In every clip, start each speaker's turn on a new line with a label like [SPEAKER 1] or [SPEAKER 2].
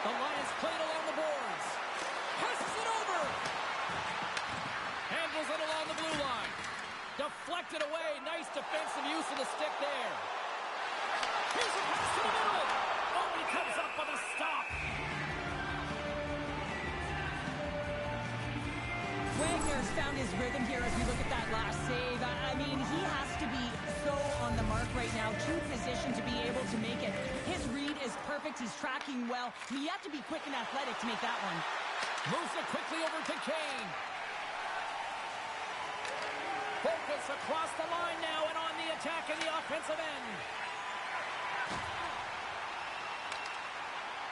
[SPEAKER 1] The Lions play it along the boards. Passes it over. Handles it along the blue line. Deflected away. Nice defensive use of the stick there. Here's a pass to the middle. Oh, he comes up with a stop.
[SPEAKER 2] Wagner's found his rhythm here as we look at that last save. I mean, he has to be so on the mark right now. True position to be able to make it. His read is perfect. He's tracking well. You have to be quick and athletic to make that one.
[SPEAKER 1] Moves it quickly over to Kane. Focus across the line now and on the attack in the offensive end.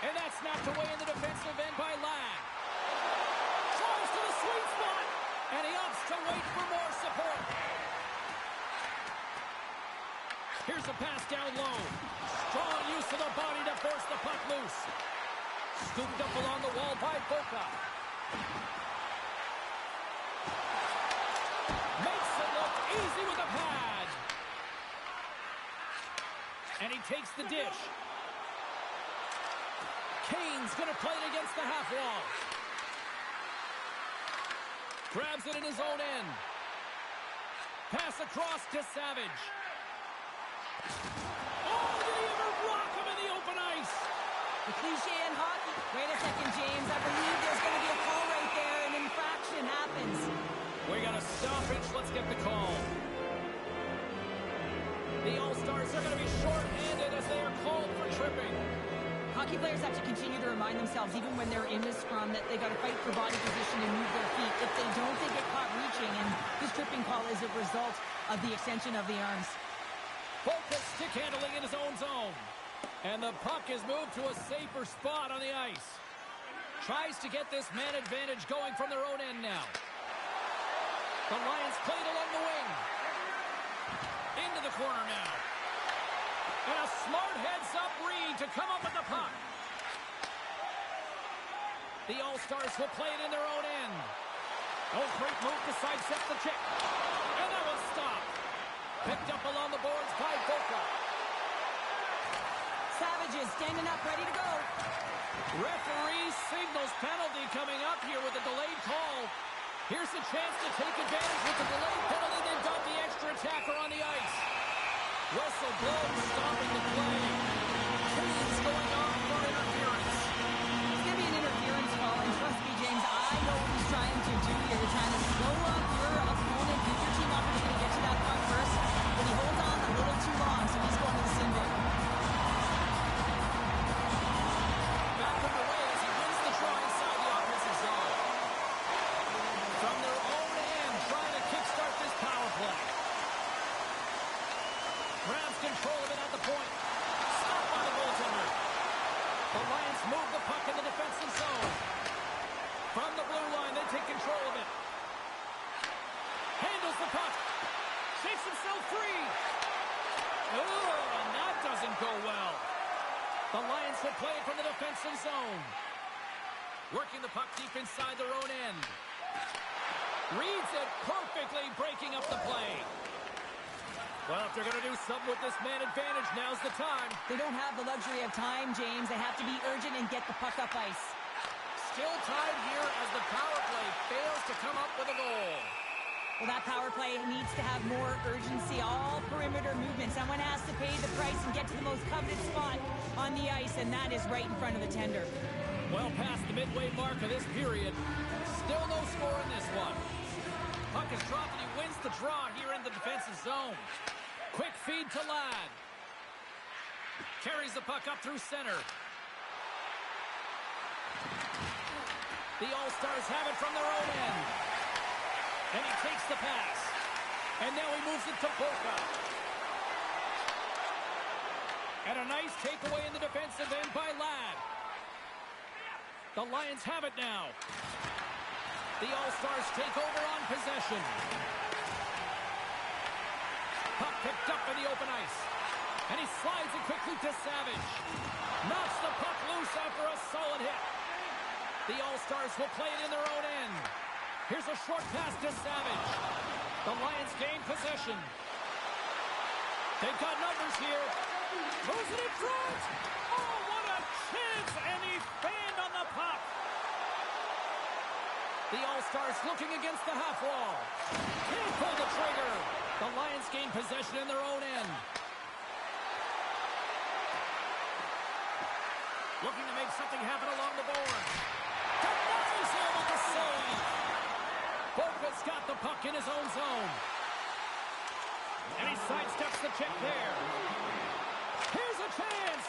[SPEAKER 1] And that's knocked away in the defensive end by Ladd. Tries to the sweet spot. And he opts to wait for more support. Here's a pass down low. Strong use of the body to force the puck loose. Scooped up along the wall by Boca. Makes it look easy with a pad. And he takes the dish. Kane's going to play it against the half wall. Grabs it in his own end. Pass across to Savage. Oh, did he ever rock him in the open ice?
[SPEAKER 2] The cliche in hockey. Wait a second, James. I believe there's going to be a call right there. An infraction happens.
[SPEAKER 1] We got a stoppage. Let's get the call. The All-Stars are going to be short-handed as they are called for tripping.
[SPEAKER 2] Hockey players have to continue to remind themselves, even when they're in the scrum, that they got to fight for body position and move their feet. If they don't, they get caught reaching, and this tripping call is a result of the extension of the arms.
[SPEAKER 1] Focus stick handling in his own zone. And the puck is moved to a safer spot on the ice. Tries to get this man advantage going from their own end now. The Lions played along the wing. Into the corner now. And a smart heads-up read to come up with the puck. The All-Stars will play it in their own end. Oh, great move to sidestep the check. And that will stop. Picked up along the boards by Boca.
[SPEAKER 2] Savage is standing up, ready to go.
[SPEAKER 1] Referee signals penalty coming up here with a delayed call. Here's a chance to take advantage with the delayed penalty. They've got the extra attacker on the ice. Whistle blows, stopping the play. Kane's going on for interference.
[SPEAKER 2] It's going to be an interference call, and trust me, James, I know what he's trying to do here. He's trying to slow up your opponent, give your team opportunity to get to that puck first, but he holds on a little too long, so he's going to the sin bin.
[SPEAKER 1] Back underway as he wins the draw inside the offensive zone. From their own end, trying to kickstart this power play. Grabs control of it at the point. Stopped by the goaltender. The Lions move the puck in the defensive zone. From the blue line, they take control of it. Handles the puck. Shakes himself free. Oh, and that doesn't go well. The Lions will play it from the defensive zone. Working the puck deep inside their own end. Reads it perfectly, breaking up the play. Well, if they're going to do something with this man advantage, now's the time.
[SPEAKER 2] They don't have the luxury of time, James. They have to be urgent and get the puck up ice.
[SPEAKER 1] Still tied here as the power play fails to come up with a goal.
[SPEAKER 2] Well, that power play needs to have more urgency. All perimeter movement. Someone has to pay the price and get to the most coveted spot on the ice, and that is right in front of the tender.
[SPEAKER 1] Well past the midway mark of this period. Still no score in this one. Puck is dropped and he wins the draw here in the defensive zone. Quick feed to Ladd. Carries the puck up through center. The All-Stars have it from their own end. And he takes the pass. And now he moves it to Boca. And a nice takeaway in the defensive end by Ladd. The Lions have it now. The All-Stars take over on possession. Puck picked up in the open ice. And he slides it quickly to Savage. Knocks the puck loose after a solid hit. The All-Stars will play it in their own end. Here's a short pass to Savage. The Lions gain possession. They've got numbers here. Moves it in front. Oh, what a chance! And he fails. The All-Stars looking against the half wall. Can't pull the trigger. The Lions gain possession in their own end. Looking to make something happen along the board. Denies him with the save. Boca's got the puck in his own zone. And he sidesteps the check there. Here's a chance.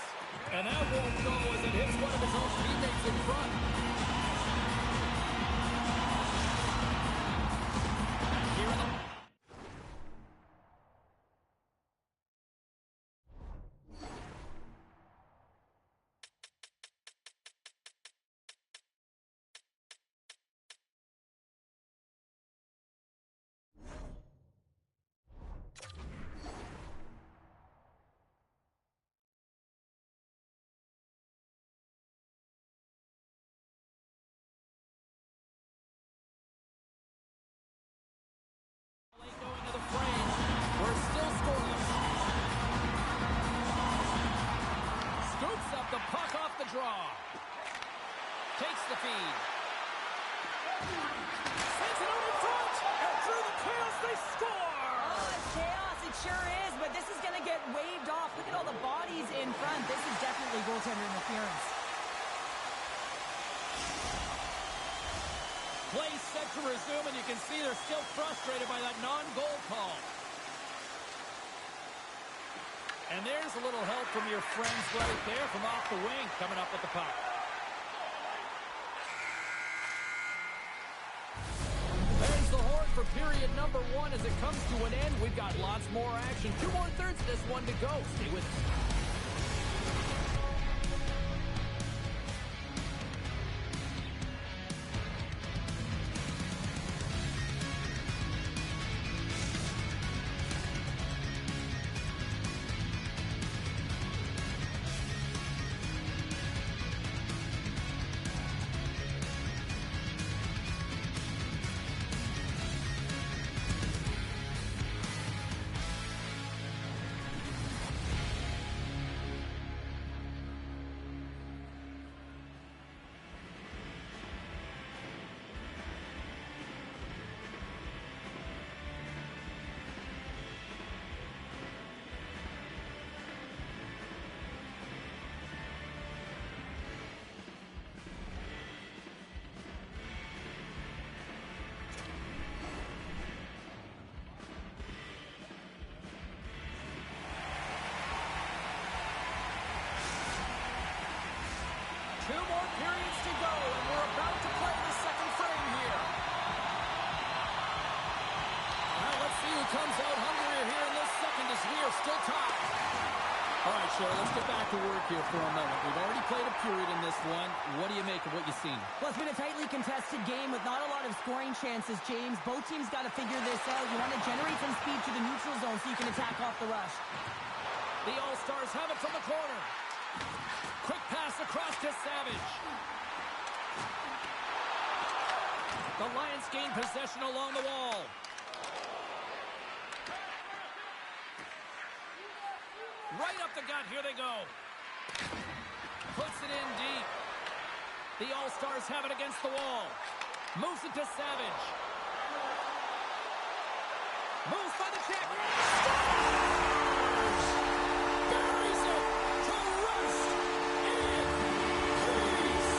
[SPEAKER 1] And that won't go as it hits one of his own teammates in front. And here in the... Going to the frame. We're still scoreless. Scoops up the puck off the draw. Takes the feed. Sends it out in front. And through the chaos, they score.
[SPEAKER 2] Oh, it's chaos. It sure is, but this is going to get waved off. Look at all the bodies in front. This is definitely goaltender interference.
[SPEAKER 1] Play set to resume, and you can see they're still frustrated by that non-goal call. And there's a little help from your friends right there from off the wing coming up with the puck. There's the horn for period number 1 as it comes to an end. We've got lots more action. 2 more thirds of this one to go. Stay with us. Two more periods to go, and we're about to play the second frame here. Now let's see who comes out hungrier here in this second as we are still tied. All right, Cheryl, let's get back to work here for a moment. We've already played a period in this one. What do you make of what you've seen?
[SPEAKER 2] Well, it's been a tightly contested game with not a lot of scoring chances, James. Both teams got to figure this out. You want to generate some speed to the neutral zone so you can attack off the rush.
[SPEAKER 1] The All-Stars have it from the corner. Quick pass across to Savage. The Lions gain possession along the wall. Right up the gut, here they go. Puts it in deep. The All-Stars have it against the wall. Moves it to Savage. Moves by the check. Buries it to rest in peace.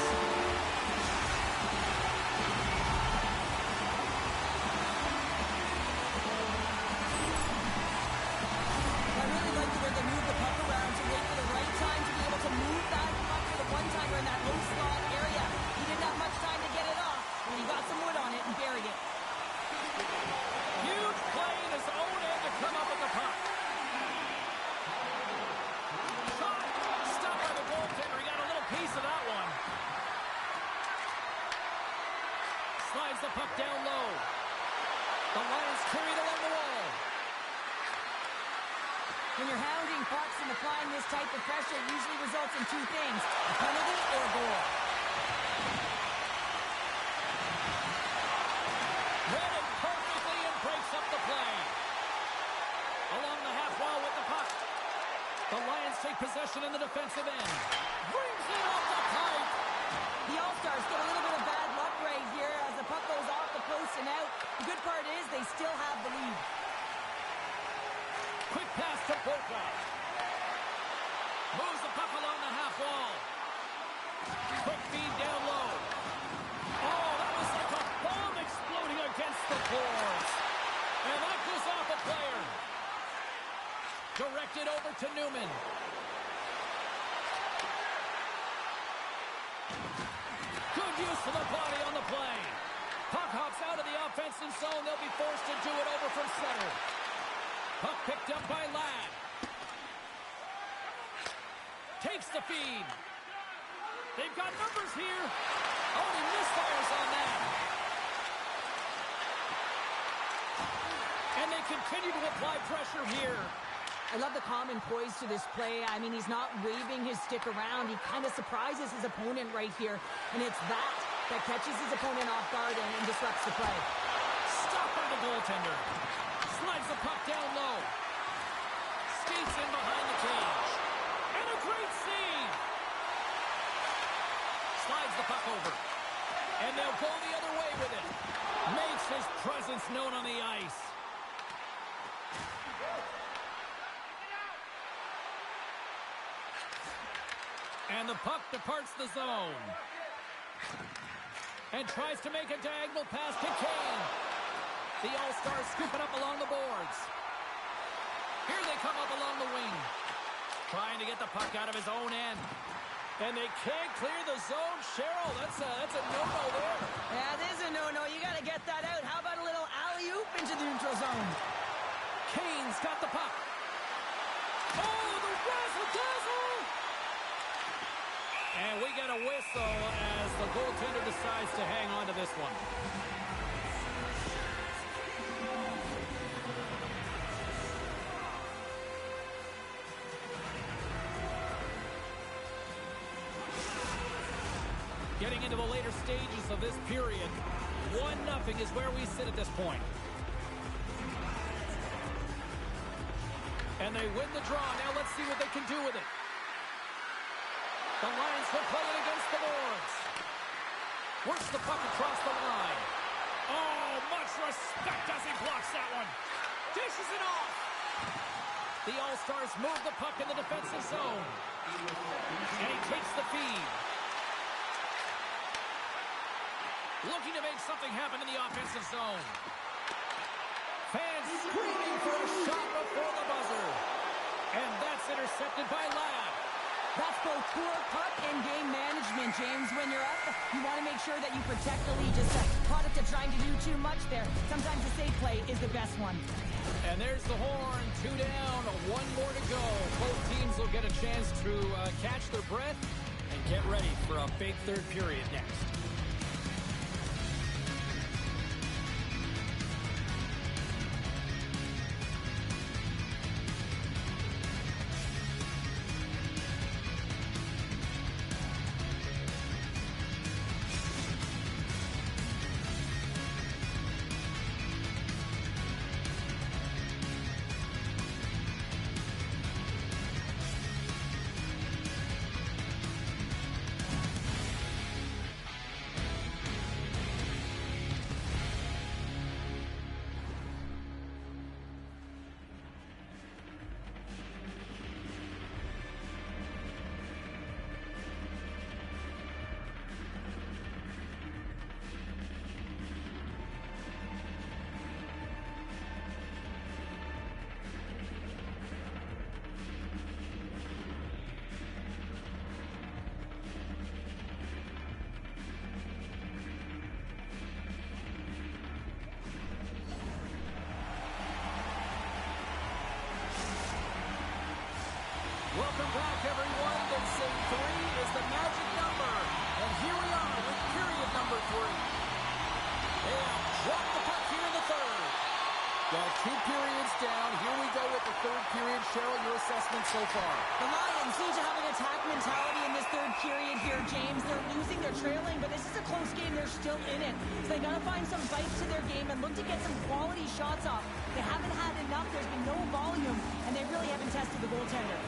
[SPEAKER 2] I really like the way they move the puck around to wait for the right time to be able to move that puck for the one timer in that low slot area. He didn't have much time to get it off, and he got some wood on it and buried it.
[SPEAKER 1] Huge play in his own end to come up with the puck. Shot. Stopped by the goaltender. He got a little piece of that one. Slides the puck down low. The Lions carry it along the wall.
[SPEAKER 2] When you're hounding pucks and applying this type of pressure, it usually results in two things: a penalty or a goal.
[SPEAKER 1] Read it perfectly and breaks up the play. Along the half wall with the puck. The Lions take possession in the defensive end. Brings it off the pipe.
[SPEAKER 2] The All-Stars get a little bit of bad luck right here as the puck goes
[SPEAKER 1] the floors. And that goes off a player. Directed over to Newman. Good use of the body on the play. Puck hops out of the offensive zone. They'll be forced to do it over from center. Puck picked up by Ladd. Takes the feed. They've got numbers here. Oh, he misfires on that. And they continue to apply pressure here.
[SPEAKER 2] I love the calm and poise to this play. I mean, he's not waving his stick around. He kind of surprises his opponent right here. And it's that catches his opponent off guard and disrupts the play.
[SPEAKER 1] Stopped by the goaltender. Slides the puck down low. Skates in behind the cage. And a great save. Slides the puck over. And they'll go the other way with it. Makes his presence known on the ice. And the puck departs the zone. And tries to make a diagonal pass to Kane. The All-Stars scoop it up along the boards. Here they come up along the wing. Trying to get the puck out of his own end. And they can't clear the zone. Cheryl, that's a no-no there.
[SPEAKER 2] Yeah, it is a no-no. You got to get that out. How about a little alley-oop into the neutral zone?
[SPEAKER 1] Kane's got the puck. Oh, the razzle-dazzle! And we get a whistle as the goaltender decides to hang on to this one. Getting into the later stages of this period, 1-0 is where we sit at this point. And they win the draw. Now let's see what they can do with it. The Lions will play it against the boards. Works the puck across the line. Oh, much respect as he blocks that one. Dishes it off. The All-Stars move the puck in the defensive zone. And he takes the feed. Looking to make something happen in the offensive zone. Fans screaming for a shot before the buzzer. And that's intercepted by Ladd.
[SPEAKER 2] That's both poor puck and game management, James. When you're up, you want to make sure that you protect the lead. Just a product of trying to do too much there. Sometimes the safe play is the best one.
[SPEAKER 1] And there's the horn. 2 down, 1 more to go. Both teams will get a chance to catch their breath and get ready for a big third period next. Welcome back, everyone. They say 3 is the magic number. And here we are with period number 3. They have dropped the puck here in the third. Well, 2 periods down. Here we go with the third period. Cheryl, your assessment so far?
[SPEAKER 2] The Lions seem to have an attack mentality in this third period here, James. They're losing, they're trailing, but this is a close game. They're still in it. So they got to find some bite to their game and look to get some quality shots off. They haven't had enough. There's been no volume, and they really haven't tested the goaltender.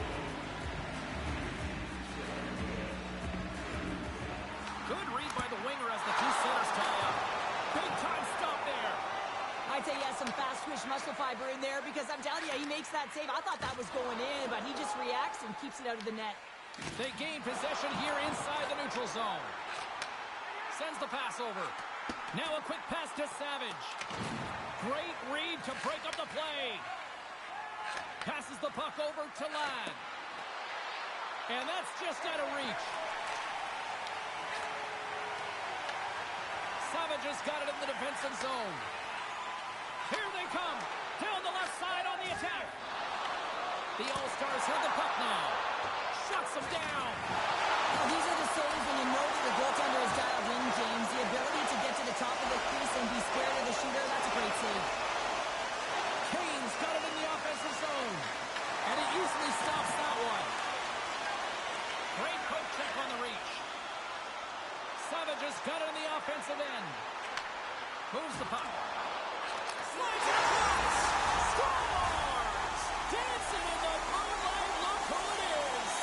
[SPEAKER 1] Good read by the winger as the 2 centers tie up. Big time stop there.
[SPEAKER 2] I'd say he has some fast twitch muscle fiber in there because I'm telling you, he makes that save. I thought that was going in, but he just reacts and keeps it out of the net.
[SPEAKER 1] They gain possession here inside the neutral zone. Sends the pass over. Now a quick pass to Savage. Great read to break up the play. Passes the puck over to Ladd. And that's just out of reach. Savage has got it in the defensive zone. Here they come. Down the left side on the attack. The All-Stars have the puck now. Shuts them down.
[SPEAKER 2] Well, these are the saves when you know that your goaltender is dialed in, James. The ability to get to the top of the crease and be square to the shooter, that's a great save.
[SPEAKER 1] Kane's got it in the offensive zone. And he easily stops that one. Great poke check on the reach. Savage has got it in the offensive end. Moves the puck. Slides it across. Scores! Dancing in the moonlight. Look who it is.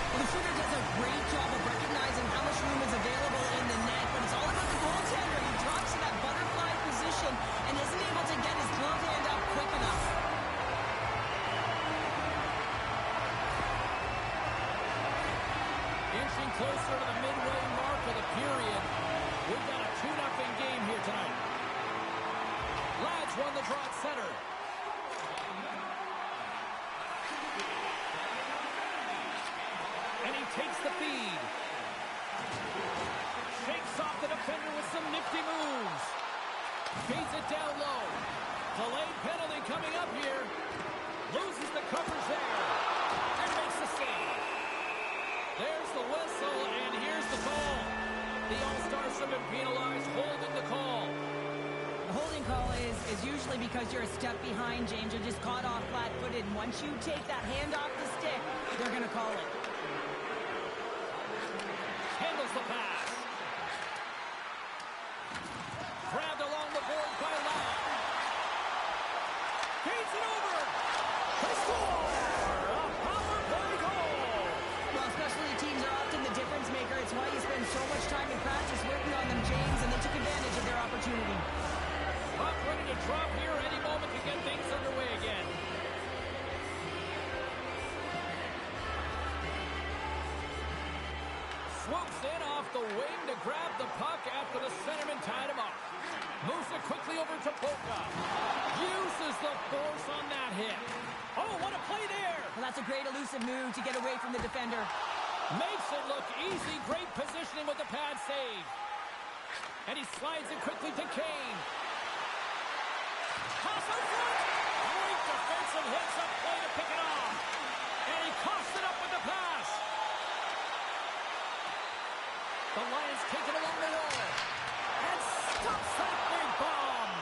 [SPEAKER 2] Well, the shooter does a great job of recognizing how much room is available in the net, but it's all about the goaltender. He drops in that butterfly position and isn't able to get his glove hand up quick enough.
[SPEAKER 1] Inching closer to the midway mark of the period. We've got a 2-0 game here tonight. Ladd's won the draw at center. And he takes the feed. Shakes off the defender with some nifty moves. Feeds it down low. Delayed penalty coming up here. Loses the coverage there. And makes the save. There's the whistle, and here's the call. The All-Stars have been penalized, holding the call.
[SPEAKER 2] The holding call is usually because you're a step behind, James. You're just caught off flat-footed, and once you take that hand off the stick, they're going to call it.
[SPEAKER 1] Handles the pass. Grabbed along the board by Ladd. Feeds it over. They score! A power play goal!
[SPEAKER 2] Well, specialty teams are often the difference maker. It's why you spend so much time in practice working on them, James, and they took advantage of their opportunity.
[SPEAKER 1] Puck ready to drop here any moment to get things underway again. Swoops in off the wing to grab the puck after the centerman tied him up. Moves it quickly over to Polka. Uses the force on that hit. Oh, what a play there!
[SPEAKER 2] Well, that's a great elusive move to get away from the defender.
[SPEAKER 1] Makes it look easy. Great positioning with the pad save. And he slides it quickly to Kane. Toss in front. Great defensive hits up play to pick it off. And he coughs it up with the pass. The Lions take it along the wall. And stops that big bomb.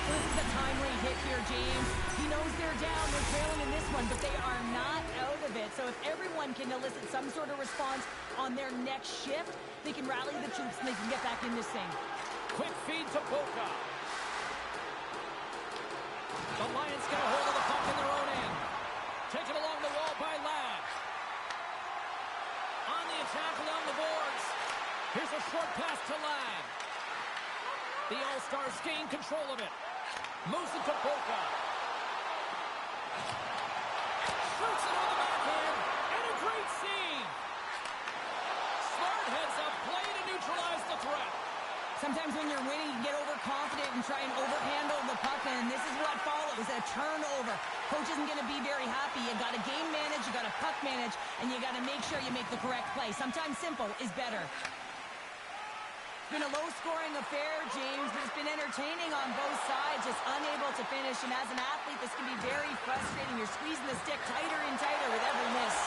[SPEAKER 2] This is a timely hit here, James. He knows they're down. They're trailing in this one, but they are not out of it. So if everyone can elicit some sort of response on their next shift, they can rally the troops and they can get back in this thing.
[SPEAKER 1] Quick feed to Polka. The Lions get a hold of the puck in their own end. Taken along the wall by Ladd. On the attack along the boards. Here's a short pass to Ladd. The All-Stars gain control of it. Moves it to Polka. Shoots it on the backhand. And a great save. Smart heads up play to neutralize the threat.
[SPEAKER 2] Sometimes when you're winning, you get overconfident and try and overhandle the puck, and this is what follows, a turnover. Coach isn't going to be very happy. You got to game manage, you got to puck manage, and you got to make sure you make the correct play. Sometimes simple is better. It's been a low-scoring affair, James, but it's been entertaining on both sides, just unable to finish. And as an athlete, this can be very frustrating. You're squeezing the stick tighter and tighter with every miss.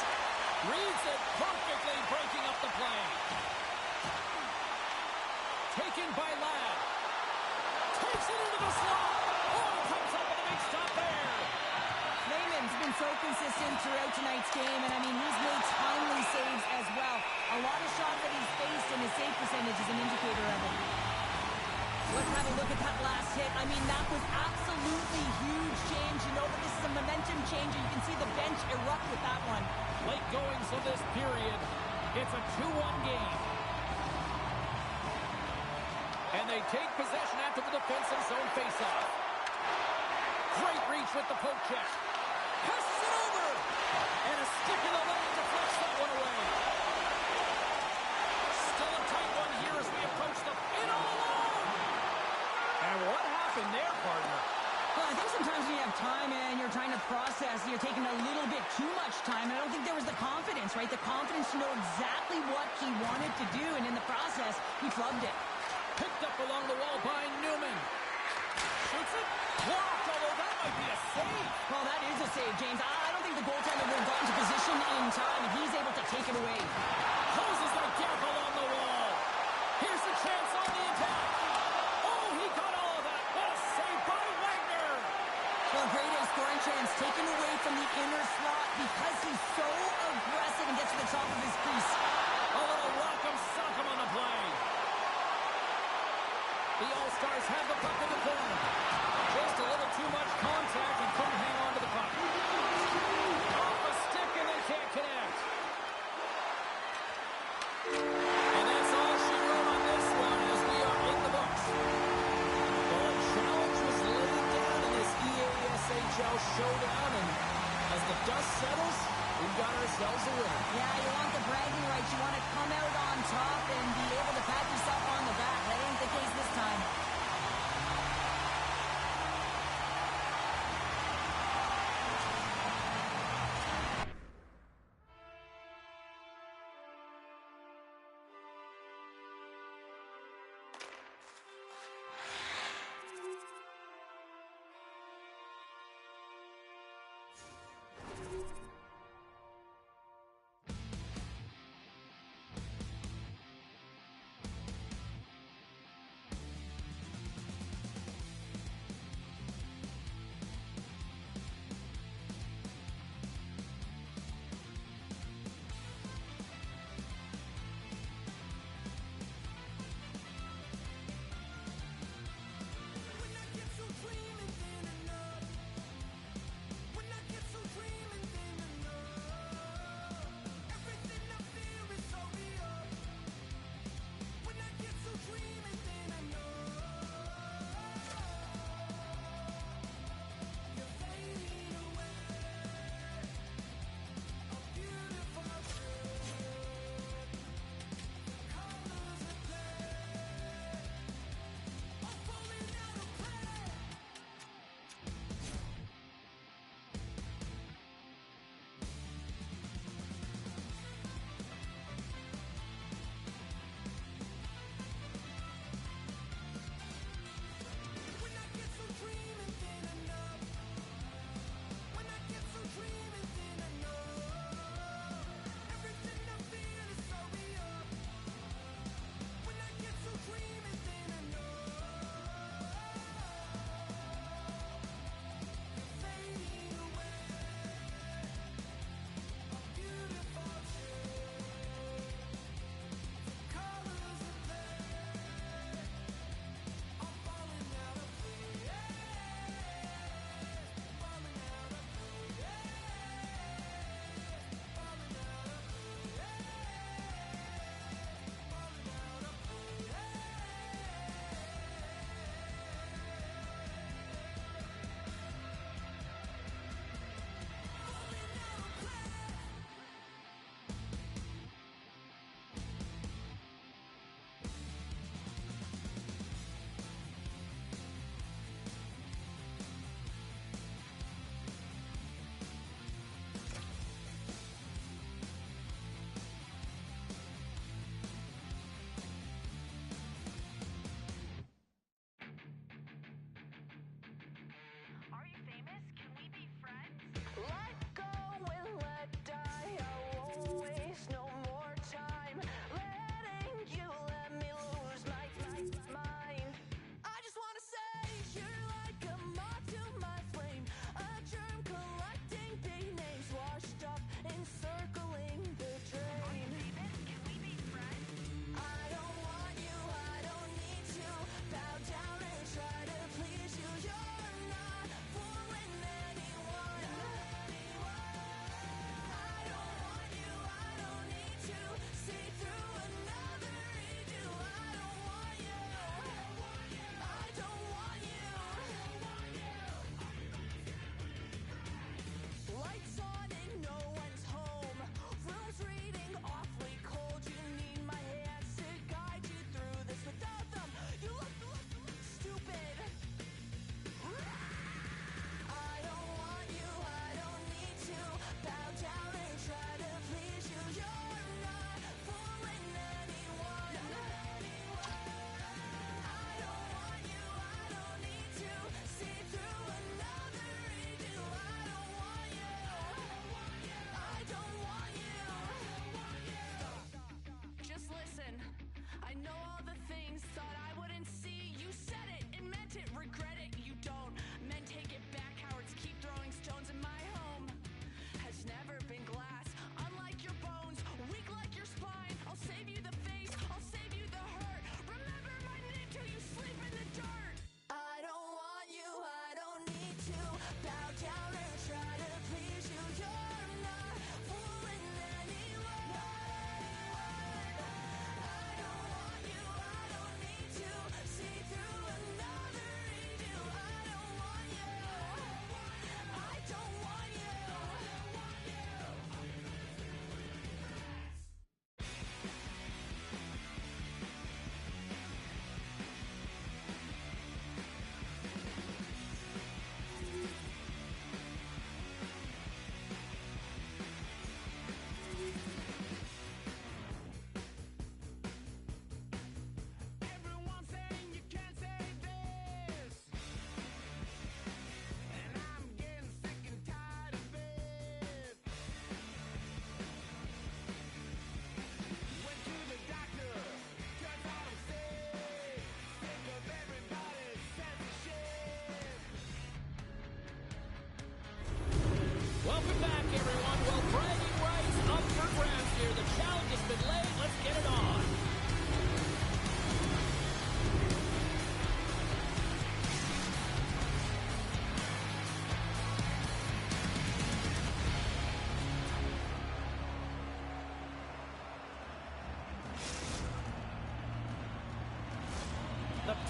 [SPEAKER 1] Reads it perfectly, breaking up the play. Taken by Ladd. Takes it into the slot. Oh, comes up with a big stop there.
[SPEAKER 2] Lehman's been so consistent throughout tonight's game, and I mean, he's made timely saves as well. A lot of shots that he's faced, and his save percentage is an indicator of it. Let's have a look at that last hit. I mean, that was absolutely huge, James. You know that this is a momentum changer. You can see the bench erupt with that one.
[SPEAKER 1] Late goings of this period. It's a 2-1 game. And And they take possession after the defensive zone faceoff. Great reach with the poke check. Passes it over. And a stick in the lane deflects that one away. Still a tight one here as we approach the in all alone. And what happened there, partner?
[SPEAKER 2] Well, I think sometimes when you have time and you're trying to process, you're taking a little bit too much time. I don't think there was the confidence, right? The confidence to know exactly what he wanted to do, and in the process, he flubbed it.
[SPEAKER 1] Picked up along the wall by Newman. Shoots it. Blocked, although that might be a save.
[SPEAKER 2] Well, that is a save, James. I don't think the goaltender would have gotten to position in time, and he's able to take it away.
[SPEAKER 1] Closes that gap along the wall. Here's the chance on the attack. Oh, he got all of that. What a save by Wagner.
[SPEAKER 2] Well, great A scoring chance taken away from the inner slot because he's so aggressive and gets to the top of his crease.
[SPEAKER 1] A little rock'em sock'em on the play. The All-Stars have the puck in the corner. Just a little too much contact and couldn't hang on to the puck. Off a stick and they can't connect. And that's all she wrote on this one as we are in the books. Well, a challenge was laid down in this EASHL showdown, and as the dust settles, we've got ourselves a winner.
[SPEAKER 2] Yeah, you want the bragging rights. You want to come out on top and be able to pat yourself on the back. That ain't the case this time.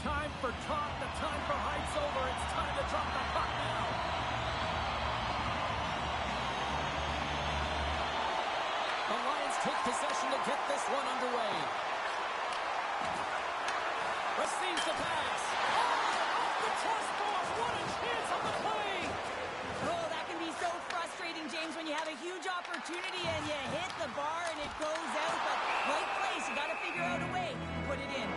[SPEAKER 1] time for talk. The time for hype's over. It's time to drop the puck now. The Lions take possession to get this one underway. Receives the pass. Oh, off the crossbar. What a chance on the play.
[SPEAKER 2] Oh, that can be so frustrating, James, when you have a huge opportunity and you hit the bar and it goes out. But right place, you got to figure out a way to put it in.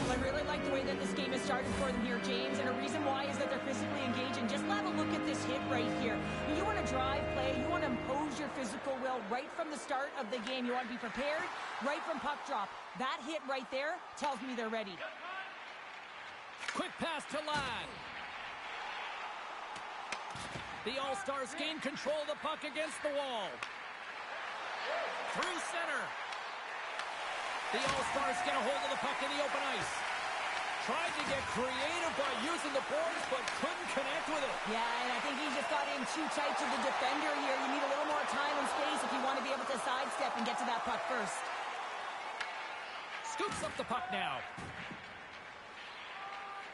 [SPEAKER 2] Well, I really like the way that this game has started for them here, James, and a reason why is that they're physically engaging. Just have a look at this hit right here. You want to drive play, you want to impose your physical will right from the start of the game. You want to be prepared right from puck drop. That hit right there tells me they're ready.
[SPEAKER 1] Quick pass to Ladd. The All-Stars gain control of the puck against the wall. Through center. The All-Stars get a hold of the puck in the open ice. Tried to get creative by using the boards, but couldn't connect with it.
[SPEAKER 2] Yeah, and I think he just got in too tight to the defender here. You need a little more time and space if you want to be able to sidestep and get to that puck first.
[SPEAKER 1] Scoops up the puck now.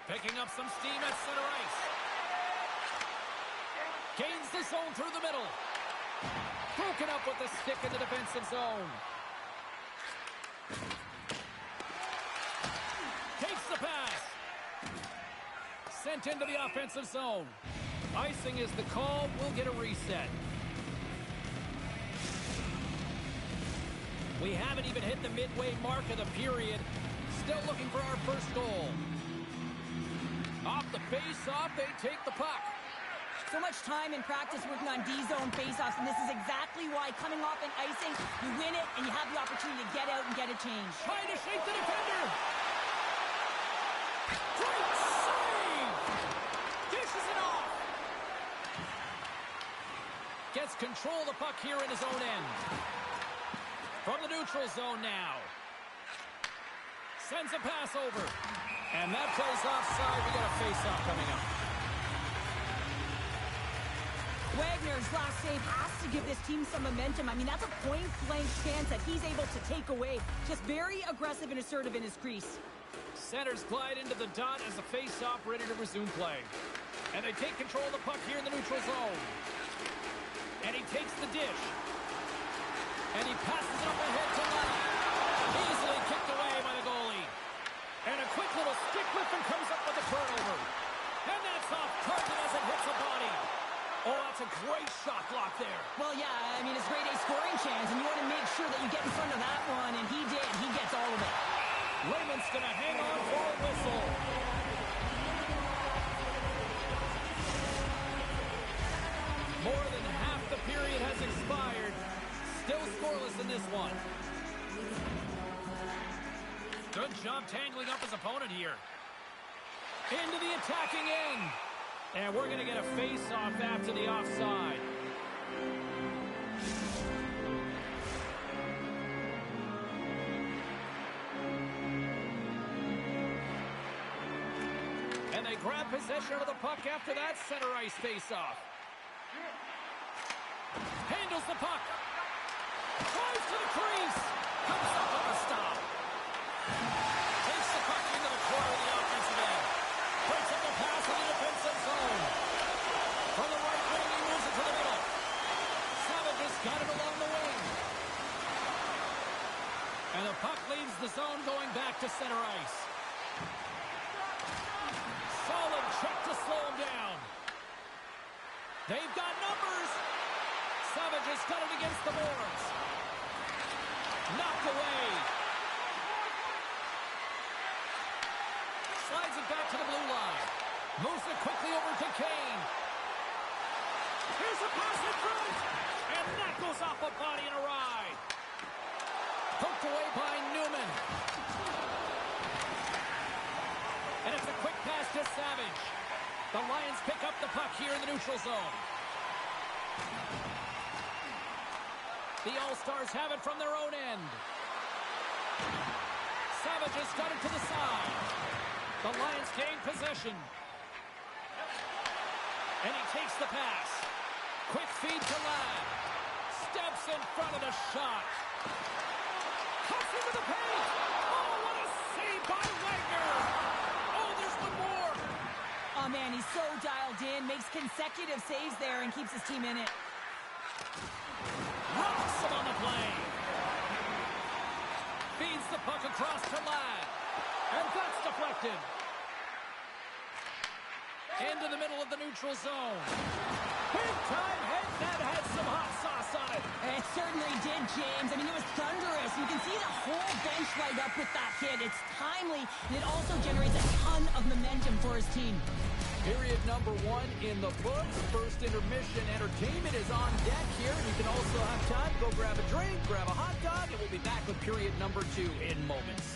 [SPEAKER 1] Picking up some steam at center ice. Gains the zone through the middle. Broken up with the stick in the defensive zone. Takes the pass. Sent into the offensive zone. Icing is the call. We'll get a reset. We haven't even hit the midway mark of the period. Still looking for our first goal. Off the face-off, they take the puck.
[SPEAKER 2] So much time in practice working on D-zone faceoffs, and this is exactly why coming off an icing, you win it, and you have the opportunity to get out and get a change.
[SPEAKER 1] Trying to shake the defender. Great save! Dishes it off. Gets control of the puck here in his own end. From the neutral zone now. Sends a pass over. And that plays offside. We got a face-off coming up.
[SPEAKER 2] Wagner's last save has to give this team some momentum. I mean, that's a point-blank chance that he's able to take away. Just very aggressive and assertive in his crease.
[SPEAKER 1] Centers glide into the dot as a face-off ready to resume play. And they take control of the puck here in the neutral zone. And he takes the dish. And he passes it up ahead to Ladd. Easily kicked away by the goalie. And a quick little stick lift and comes up with a turnover. And that's off target as it hits the body. Oh, that's a great shot block there.
[SPEAKER 2] Well, yeah, I mean, it's grade A scoring chance, and you want to make sure that you get in front of that one, and he did. He gets all of it.
[SPEAKER 1] Raymond's going to hang on for a whistle. More than half the period has expired. Still scoreless in this one. Good job tangling up his opponent here. Into the attacking end. And we're going to get a face-off after the offside. And they grab possession of the puck after that center ice face-off. Handles the puck. Drives to the crease. Comes up with a stop. Takes the puck into the corner of the offensive end. Breaks up the pass in the defensive zone. From the right wing, he moves it to the middle. Savage has got it along the wing. And the puck leaves the zone going back to center ice. Solid check to slow him down. They've got numbers. Savage has got it against the boards. Knocked away. Slides it back to the blue line. Moves it quickly over to Kane. Here's a pass in front. And that goes off a body and a ride. Poked away by Newman. And it's a quick pass to Savage. The Lions pick up the puck here in the neutral zone. The All-Stars have it from their own end. Savage has got it to the side. The Lions gain possession. And he takes the pass. Quick feed to Ladd. Steps in front of the shot. Cuts into the paint. Oh, what a
[SPEAKER 2] so dialed in, makes consecutive saves there, and keeps his team in it.
[SPEAKER 1] Rocks him on the play. Feeds the puck across to Ladd. And that's deflected. Into the middle of the neutral zone. Big time hit that had some hot sauce on it.
[SPEAKER 2] It certainly did, James. I mean, it was thunderous. You can see the whole bench light up with that hit. It's timely, and it also generates a ton of momentum for his team.
[SPEAKER 1] Period number 1 in the books. First intermission entertainment is on deck here. You can also have time to go grab a drink, grab a hot dog, and we'll be back with period number 2 in moments.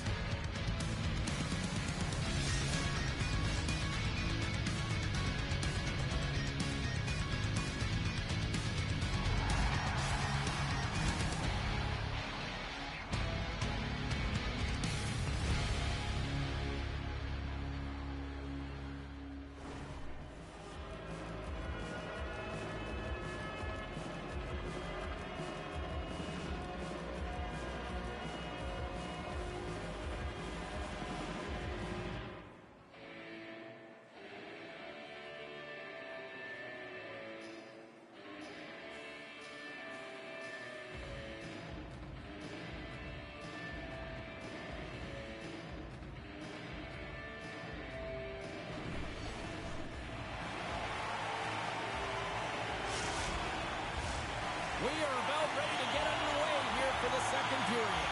[SPEAKER 1] We are about ready to get underway here for the second period.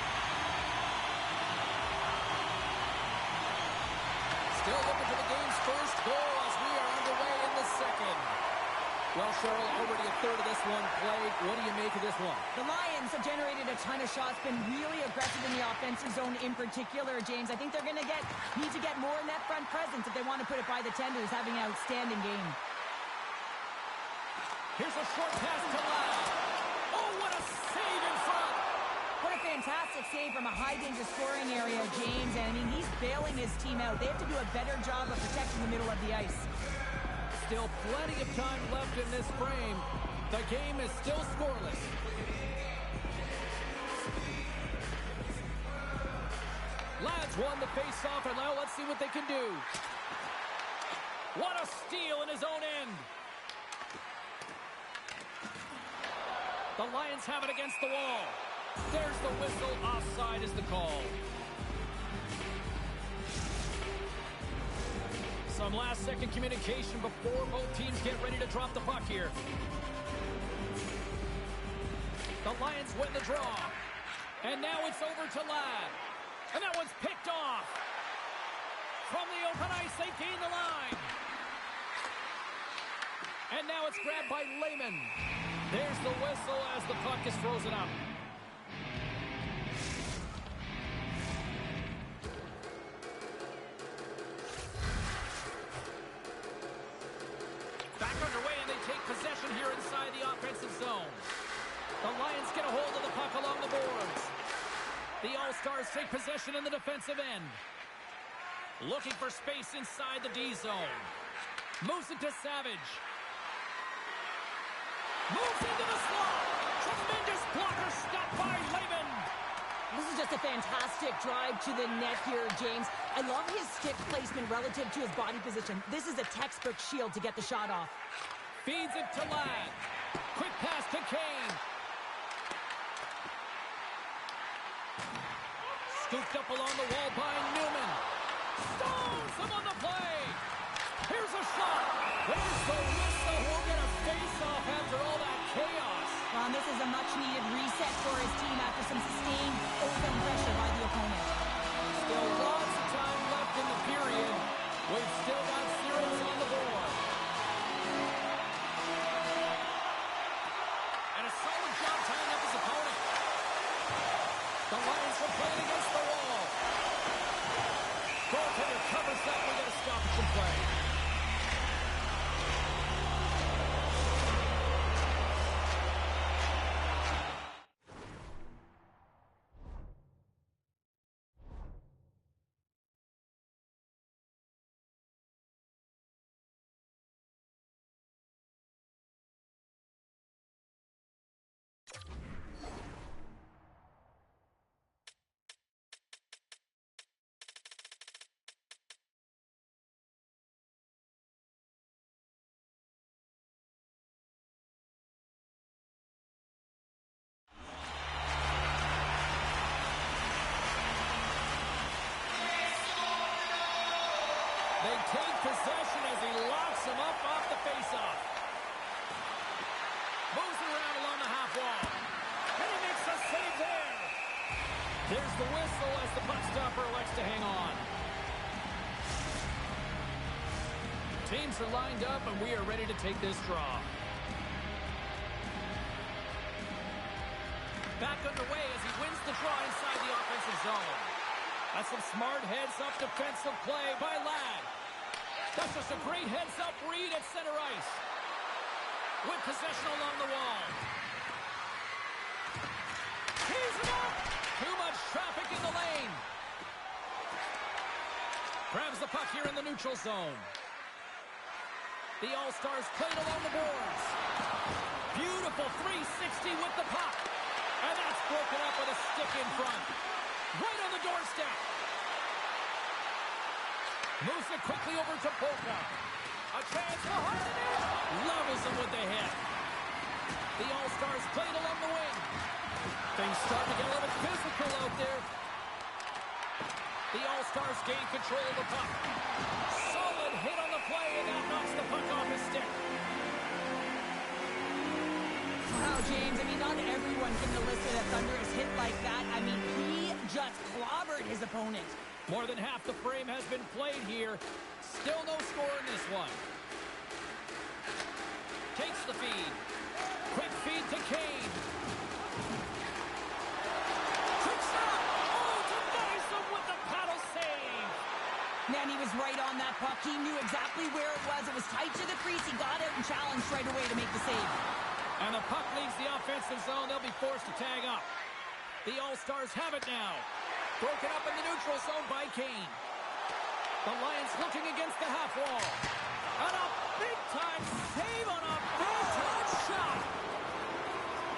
[SPEAKER 1] Still looking for the game's first goal as we are underway in the second. Well, Cheryl, already a third of this one played. What do you make of this one?
[SPEAKER 2] The Lions have generated a ton of shots, been really aggressive in the offensive zone in particular, James. I think they're going to need to get more in that front presence if they want to put it by the tenders, having an outstanding game.
[SPEAKER 1] Here's a short pass to Ladd. Oh, what a save in front!
[SPEAKER 2] What a fantastic save from a high-danger scoring area, James. And, I mean, he's bailing his team out. They have to do a better job of protecting the middle of the ice.
[SPEAKER 1] Still plenty of time left in this frame. The game is still scoreless. Lads won the face-off, and now let's see what they can do. What a steal in his own end. The Lions have it against the wall. There's the whistle. Offside is the call. Some last-second communication before both teams get ready to drop the puck here. The Lions win the draw. And now it's over to Ladd. And that one's picked off. From the open ice, they gain the line. And now it's grabbed by Lehman. There's the whistle as the puck is frozen up. Back underway, and they take possession here inside the offensive zone. The Lions get a hold of the puck along the boards. The All-Stars take possession in the defensive end. Looking for space inside the D zone. Moves it to Savage. Moves into the slot. Tremendous blocker stopped by Lehman.
[SPEAKER 2] This is just a fantastic drive to the net here, James. I love his stick placement relative to his body position. This is a textbook shield to get the shot off.
[SPEAKER 1] Feeds it to Ladd. Quick pass to Kane. Scooped up along the wall by Newman. Stones him on the play. Here's a shot. There's the whistle. We'll get a face-off after all that chaos.
[SPEAKER 2] Well, this is a much-needed reset for his team after some sustained open pressure by the opponent.
[SPEAKER 1] Still lots of time left in the period. We've still got zeros on the board. And a solid job tying up his opponent. The Lions were playing against the wall. Goaltender covers up. We get a stoppage in play. They take possession as he locks him up off the faceoff. Moves around along the half wall. And he makes a save there. There's the whistle as the puck stopper elects to hang on. Teams are lined up, and we are ready to take this draw. Back underway as he wins the draw inside the offensive zone. That's some smart heads-up defensive play by Ladd. That's just a great heads-up read at center ice. With possession along the wall. He's it up! Too much traffic in the lane. Grabs the puck here in the neutral zone. The All-Stars played along the boards. Beautiful 360 with the puck. And that's broken up with a stick in front. Right on the doorstep. Moves it quickly over to Polka. A chance behind the net. Levels him with the hit. The All-Stars played along the wing. Things start to get a little bit physical out there. The All-Stars gain control of the puck. Solid hit on the play, and that knocks the puck off his stick.
[SPEAKER 2] Wow, James, I mean, not everyone can elicit a thunderous hit like that. I mean, he just clobbered his opponent.
[SPEAKER 1] More than half the frame has been played here. Still no score in this one. Takes the feed. Quick feed to Kane. Quick shot! Oh, denies him with the paddle save!
[SPEAKER 2] Man, he was right on that puck. He knew exactly where it was. It was tight to the crease. He got out and challenged right away to make the save.
[SPEAKER 1] And the puck leaves the offensive zone. They'll be forced to tag up. The All-Stars have it now. Broken up in the neutral zone by Kane. The Lions looking against the half wall. And a big-time save on a big-time shot.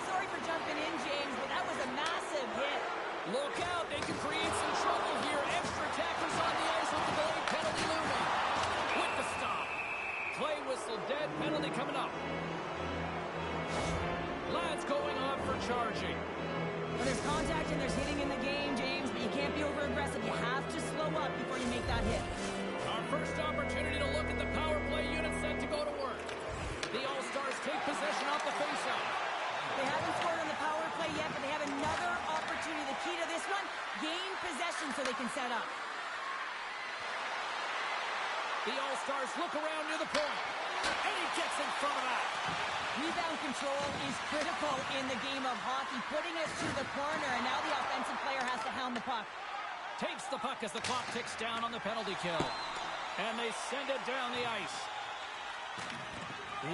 [SPEAKER 2] Sorry for jumping in, James, but that was a massive hit.
[SPEAKER 1] Look out. They can create some trouble here. Extra attackers on the ice with the delayed penalty looming. With the stop. Play whistle dead. Penalty coming up. Ladd's going off for charging.
[SPEAKER 2] Well, there's contact and there's hitting in the game, James, but you can't be over-aggressive. You have to slow up before you make that hit.
[SPEAKER 1] Our first opportunity to look at the power play unit set to go to work. The All-Stars take possession off the faceoff.
[SPEAKER 2] They haven't scored on the power play yet, but they have another opportunity. The key to this one, gain possession so they can set up.
[SPEAKER 1] The All-Stars look around near the point. And he gets in front of that.
[SPEAKER 2] Rebound control is critical in the game of hockey, putting us to the corner, and now the offensive player has to hound the puck.
[SPEAKER 1] Takes the puck as the clock ticks down on the penalty kill. And they send it down the ice.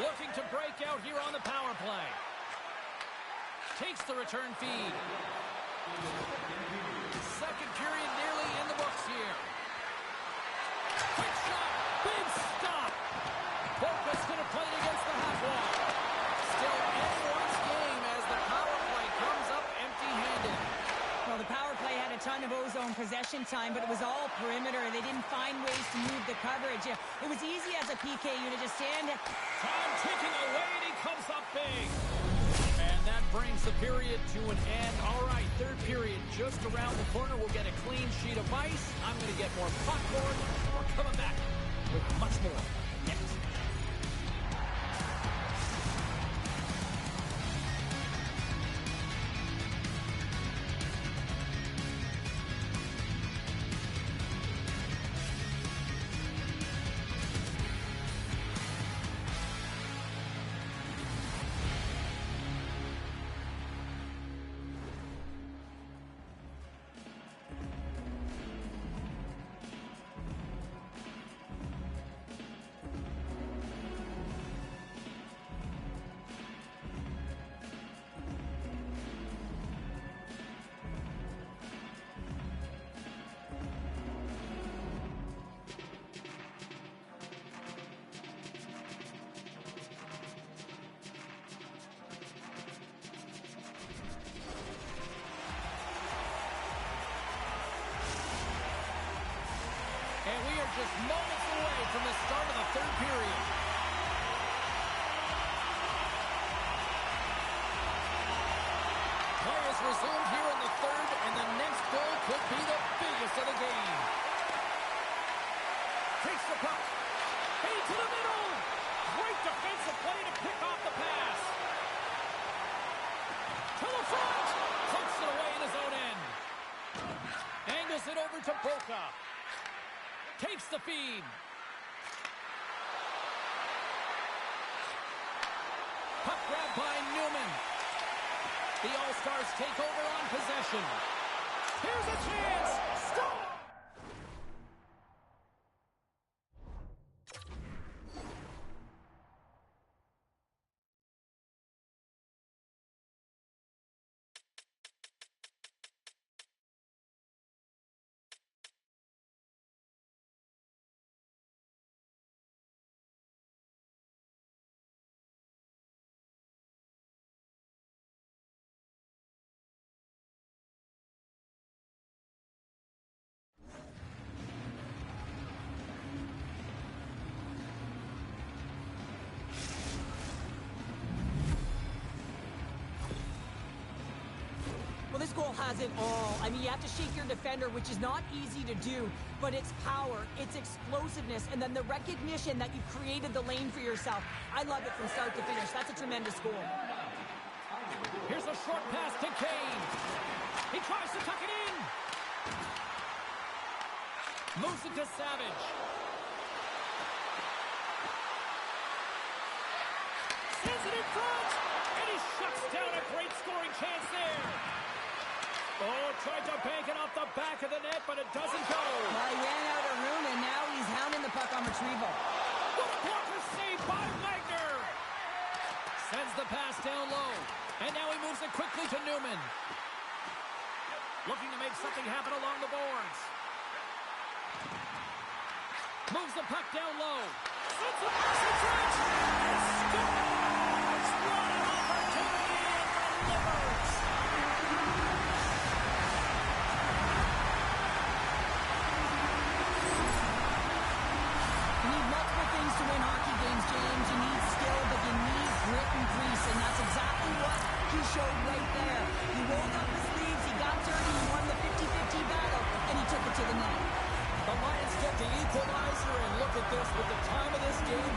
[SPEAKER 1] Looking to break out here on the power play. Takes the return feed. Second period nearly in the books here. Quick shot. Big stop. Boca's going to play it against the half wall. Still anyone's game as the power play comes up empty-handed.
[SPEAKER 2] Well, the power play had a ton of ozone possession time, but it was all perimeter. They didn't find ways to move the coverage. It was easy as a PK unit to stand.
[SPEAKER 1] Time ticking away, and he comes up big. And that brings the period to an end. All right, third period just around the corner. We'll get a clean sheet of ice. I'm going to get more popcorn. We're coming back with much more next. And we are just moments away from the start of the third period. Play is resumed here in the third, and the next goal could be the biggest of the game. Takes the it over to Boca. Takes the feed. Puck grab by Newman. The All-Stars take over on possession. Here's a chance. Stop!
[SPEAKER 2] Well, this goal has it all. I mean, you have to shake your defender, which is not easy to do, but it's power, it's explosiveness, and then the recognition that you created the lane for yourself. I love it from start to finish. That's a tremendous goal.
[SPEAKER 1] Here's a short pass to Kane. He tries to tuck it in. Moves it to Savage. Sends it in front. And he shuts down a great scoring chance there. Oh, tried to bank it off the back of the net, but it doesn't go.
[SPEAKER 2] Well, he ran out of room, and now he's hounding the puck on retrieval.
[SPEAKER 1] What a blocker save by Wagner. Sends the pass down low. And now he moves it quickly to Newman. Looking to make something happen along the boards. Moves the puck down low. Sends the pass in front. And scores! What an opportunity and delivers!
[SPEAKER 2] You need multiple things to win hockey games, James. You need skill, but you need grit and grease, and that's exactly what he showed right there. He rolled up his sleeves, he got dirty, he won the 50-50 battle, and he took it to the net.
[SPEAKER 1] The Lions get the equalizer, and look at this with the time of this game.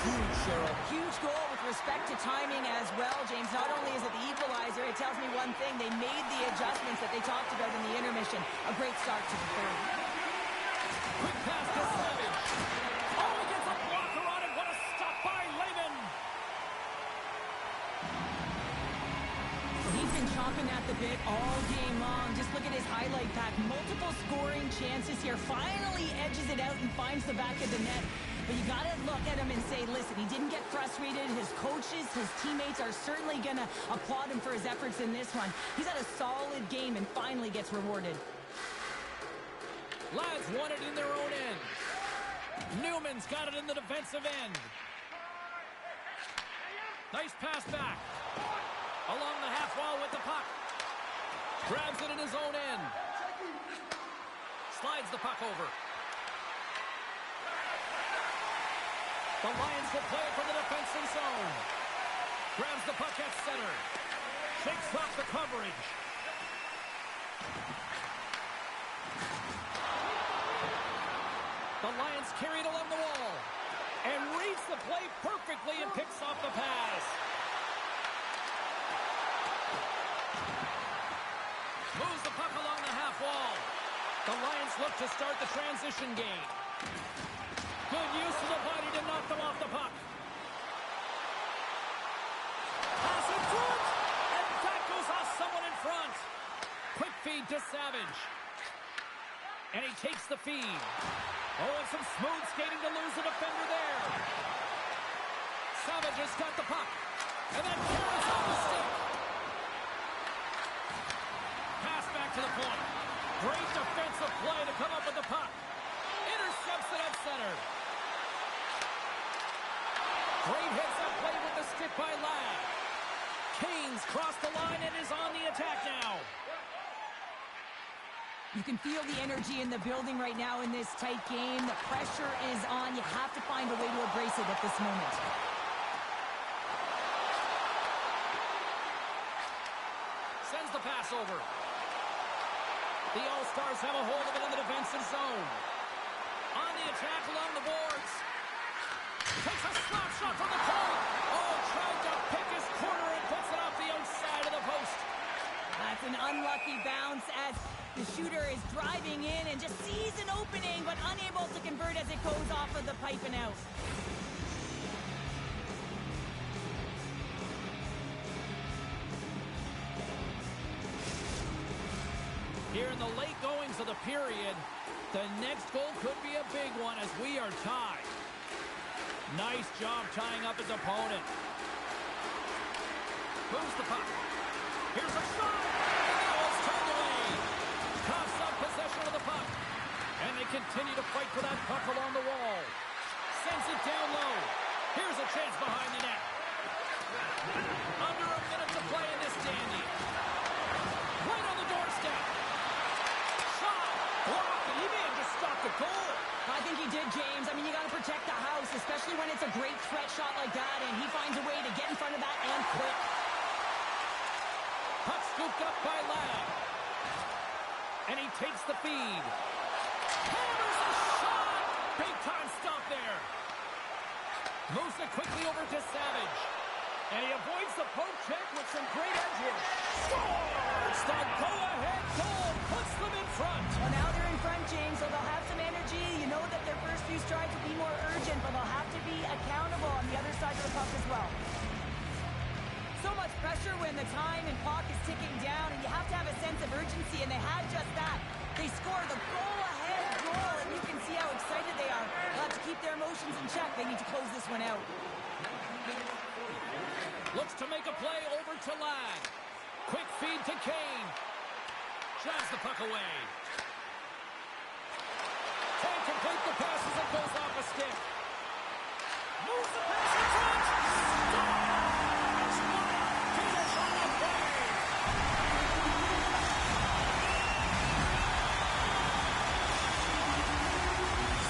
[SPEAKER 1] Huge, Cheryl.
[SPEAKER 2] Huge goal with respect to timing as well, James. Not only is it the equalizer, it tells me one thing. They made the adjustments that they talked about in the intermission. A great start to the third.
[SPEAKER 1] Quick pass to Savage. Oh, he gets a blocker on it. What a stop by Lehman.
[SPEAKER 2] He's been chomping at the bit all game long. Just look at his highlight pack. Multiple scoring chances here. Finally edges it out and finds the back of the net. But you got to look at him and say, listen, he didn't get frustrated. His coaches, his teammates are certainly going to applaud him for his efforts in this one. He's had a solid game and finally gets rewarded.
[SPEAKER 1] Lads won it in their own end. Newman's got it in the defensive end. Nice pass back. Along the half wall with the puck. Grabs it in his own end. Slides the puck over. The Lions will play it from the defensive zone. Grabs the puck at center. Shakes off the coverage. The Lions carry it along the wall. And reads the play perfectly and picks off the pass. Moves the puck along the half wall. The Lions look to start the transition game. Good use of the body to knock them off the puck. Pass in front. And that goes off someone in front. Quick feed to Savage. And he takes the feed. Oh, and some smooth skating to lose the defender there. Savage has got the puck. And then carries off the stick. Pass back to the point. Great defensive play to come up with the puck. Intercepts it at center. Great hits up play with the stick by Ladd. Kane's crossed the line and is on the attack now.
[SPEAKER 2] You can feel the energy in the building right now in this tight game. The pressure is on. You have to find a way to embrace it at this moment.
[SPEAKER 1] Sends the pass over. The All-Stars have a hold of it in the defensive zone. On the attack along the boards. Takes a slap shot from the point. Oh, tried to pick his corner and puts it off the outside of the post.
[SPEAKER 2] That's an unlucky bounce as the shooter is driving in and just sees an opening, but unable to convert as it goes off of the pipe and out.
[SPEAKER 1] Here in the late goings of the period, the next goal could be a big one as we are tied. Nice job tying up his opponent. Moves the puck. Here's a shot. And now it's turned away. Coughs up possession of the puck. And they continue to fight for that puck along the wall. Sends it down low. Here's a chance behind the net. Under a minute to play in this dandy. Right on the doorstep. Shot. Block. And he may have just stopped the goal.
[SPEAKER 2] I think he did, James. I mean, you got to protect the house, especially when it's a great threat shot like that, and he finds a way to get in front of that and quick.
[SPEAKER 1] Puck scooped up by Ladd. And he takes the feed. Hammers a shot! Big time stop there. Moves it quickly over to Savage. And he avoids the poke check with some great edge work. Scores! The go-ahead goal puts them in front.
[SPEAKER 2] Well, now they're in front, James, so they'll have some energy. You know that their first few strides will be more urgent, but they'll have to be accountable on the other side of the puck as well. So much pressure when the time and clock is ticking down, and you have to have a sense of urgency, and they had just that. They score the go-ahead goal, and you can see how excited they are. They'll have to keep their emotions in check. They need to close this one out.
[SPEAKER 1] Looks to make a play over to Ladd. Quick feed to Kane. Jabs the puck away. Can't complete the pass as it goes off a stick. Moves the pass in front. Scores! What a finish on the play!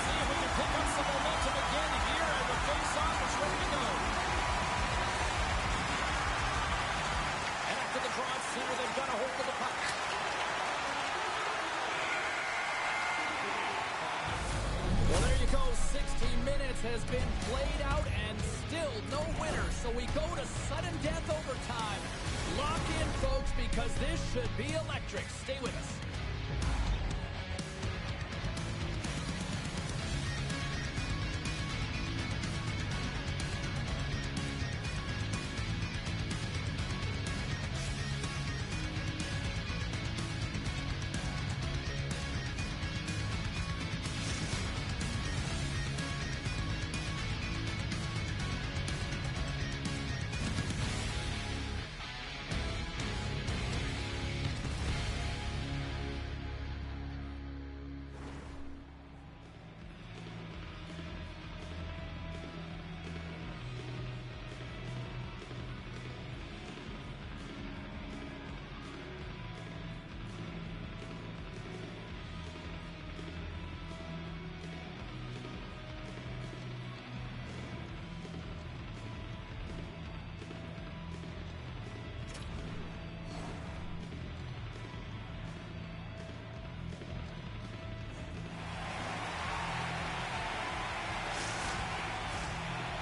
[SPEAKER 1] See if we can pick up some momentum again here as the face-off is ready to go. And after the draw center, they've got a hold of the puck. Well, there you go. 60 minutes has been played out and still no winner. So we go to sudden death overtime. Lock in, folks, because this should be electric. Stay with us.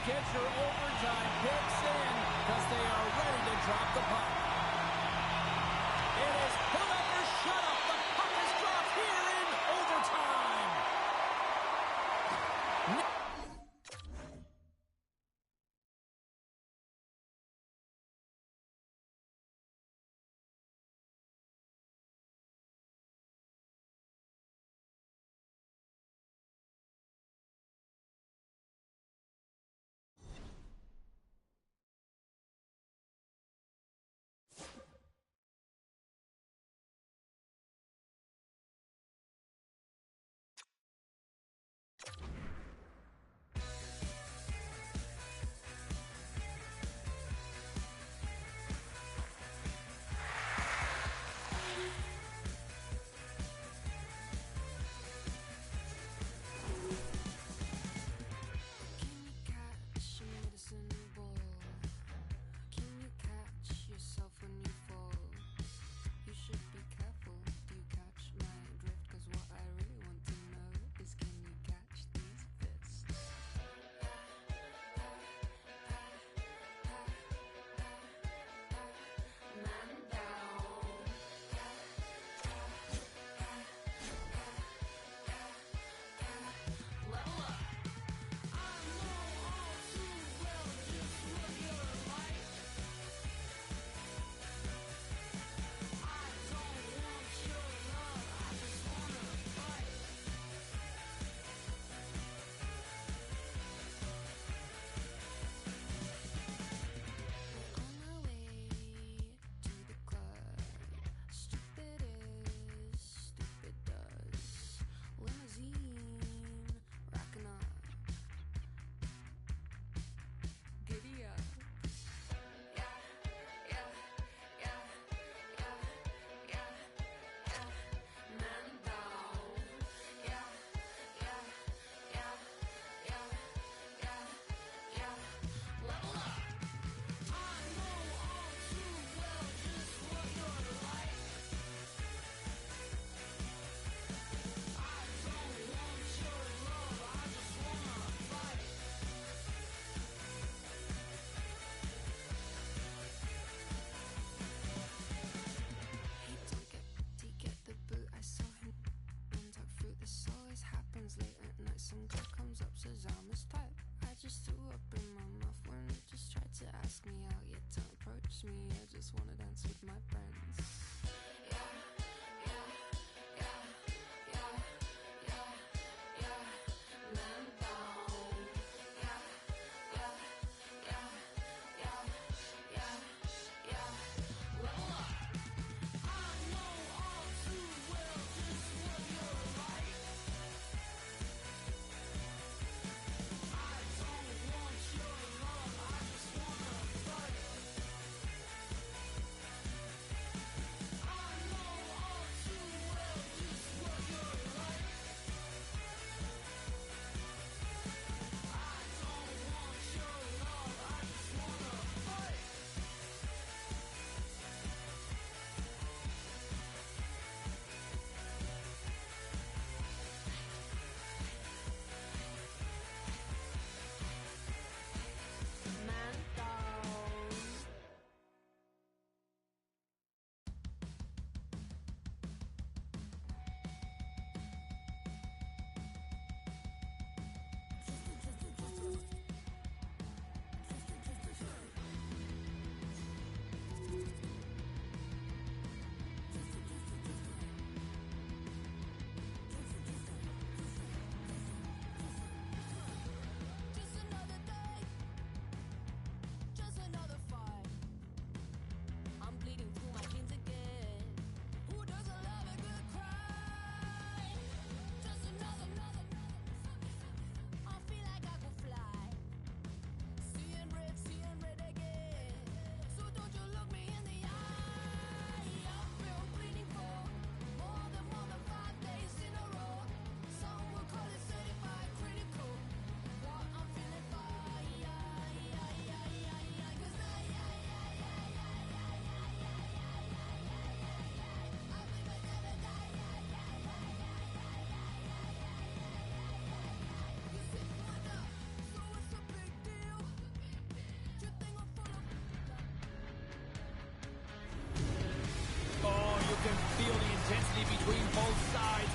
[SPEAKER 1] Get your overtime picks in because they are ready to drop the puck. It is put up or shut up. The puck is dropped here in overtime.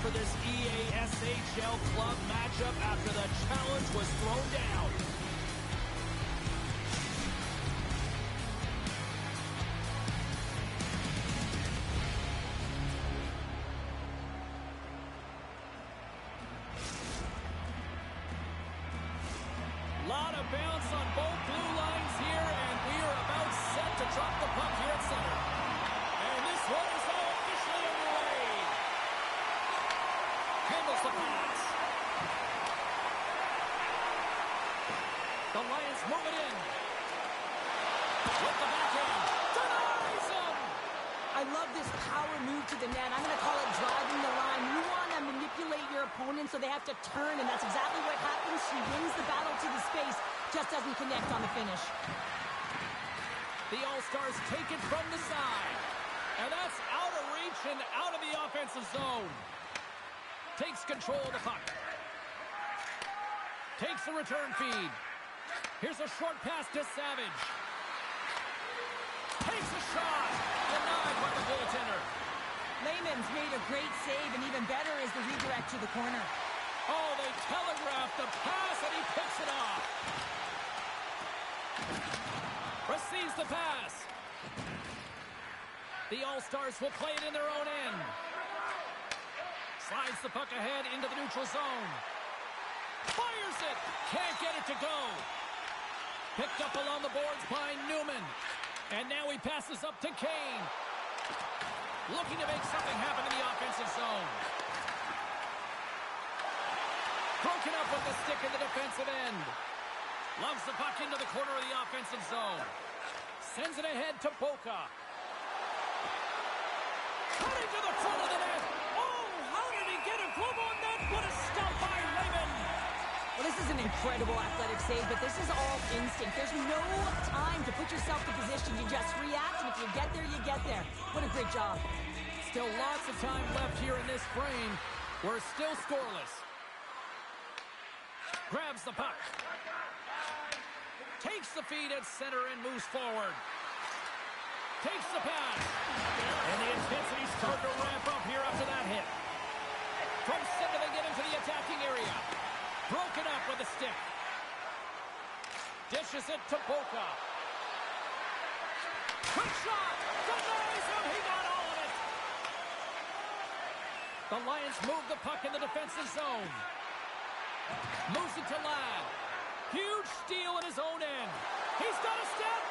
[SPEAKER 1] for this EASHL club matchup after the challenge was thrown down. Lot of bounce on both blue lines here, and we are about set to drop the puck here at center. And this one is now officially underway. Handles the pass. The Lions move it in. With the backhand. Denies him!
[SPEAKER 2] I love this power move to the net. I'm going to call it driving the line. You want to manipulate your opponent so they have to turn, and that's exactly what happens. She wins the battle to the space, just doesn't connect on the finish.
[SPEAKER 1] The All-Stars take it from the side. And that's out of reach and out of the offensive zone. Takes control of the puck. Takes the return feed. Here's a short pass to Savage. Takes a shot. Denied by the goaltender.
[SPEAKER 2] Lehman's made a great save, and even better is the redirect to the corner.
[SPEAKER 1] Oh, they telegraphed the pass, and he picks it off. Receives the pass. The All-Stars will play it in their own end. Slides the puck ahead into the neutral zone. Fires it. Can't get it to go. Picked up along the boards by Newman. And now he passes up to Kane. Looking to make something happen in the offensive zone. Broken up with the stick in the defensive end. Loves the puck into the corner of the offensive zone. Sends it ahead to Boca. Cutting to the front of the net. Oh, how did he get a glove on that? What a stop by Raymond.
[SPEAKER 2] Well, this is an incredible athletic save, but this is all instinct. There's no time to put yourself in position. You just react, and if you get there, you get there. What a great job.
[SPEAKER 1] Still lots of time left here in this frame. We're still scoreless. Grabs the puck. Takes the feed at center and moves forward. Takes the pass. And the intensity's starting to ramp up here after that hit. From center, they get into the attacking area. Broken up with a stick. Dishes it to Boca. Quick shot. Denies him. He got all of it. The Lions move the puck in the defensive zone. Moves it to Ladd. Huge steal at his own end. He's got a step.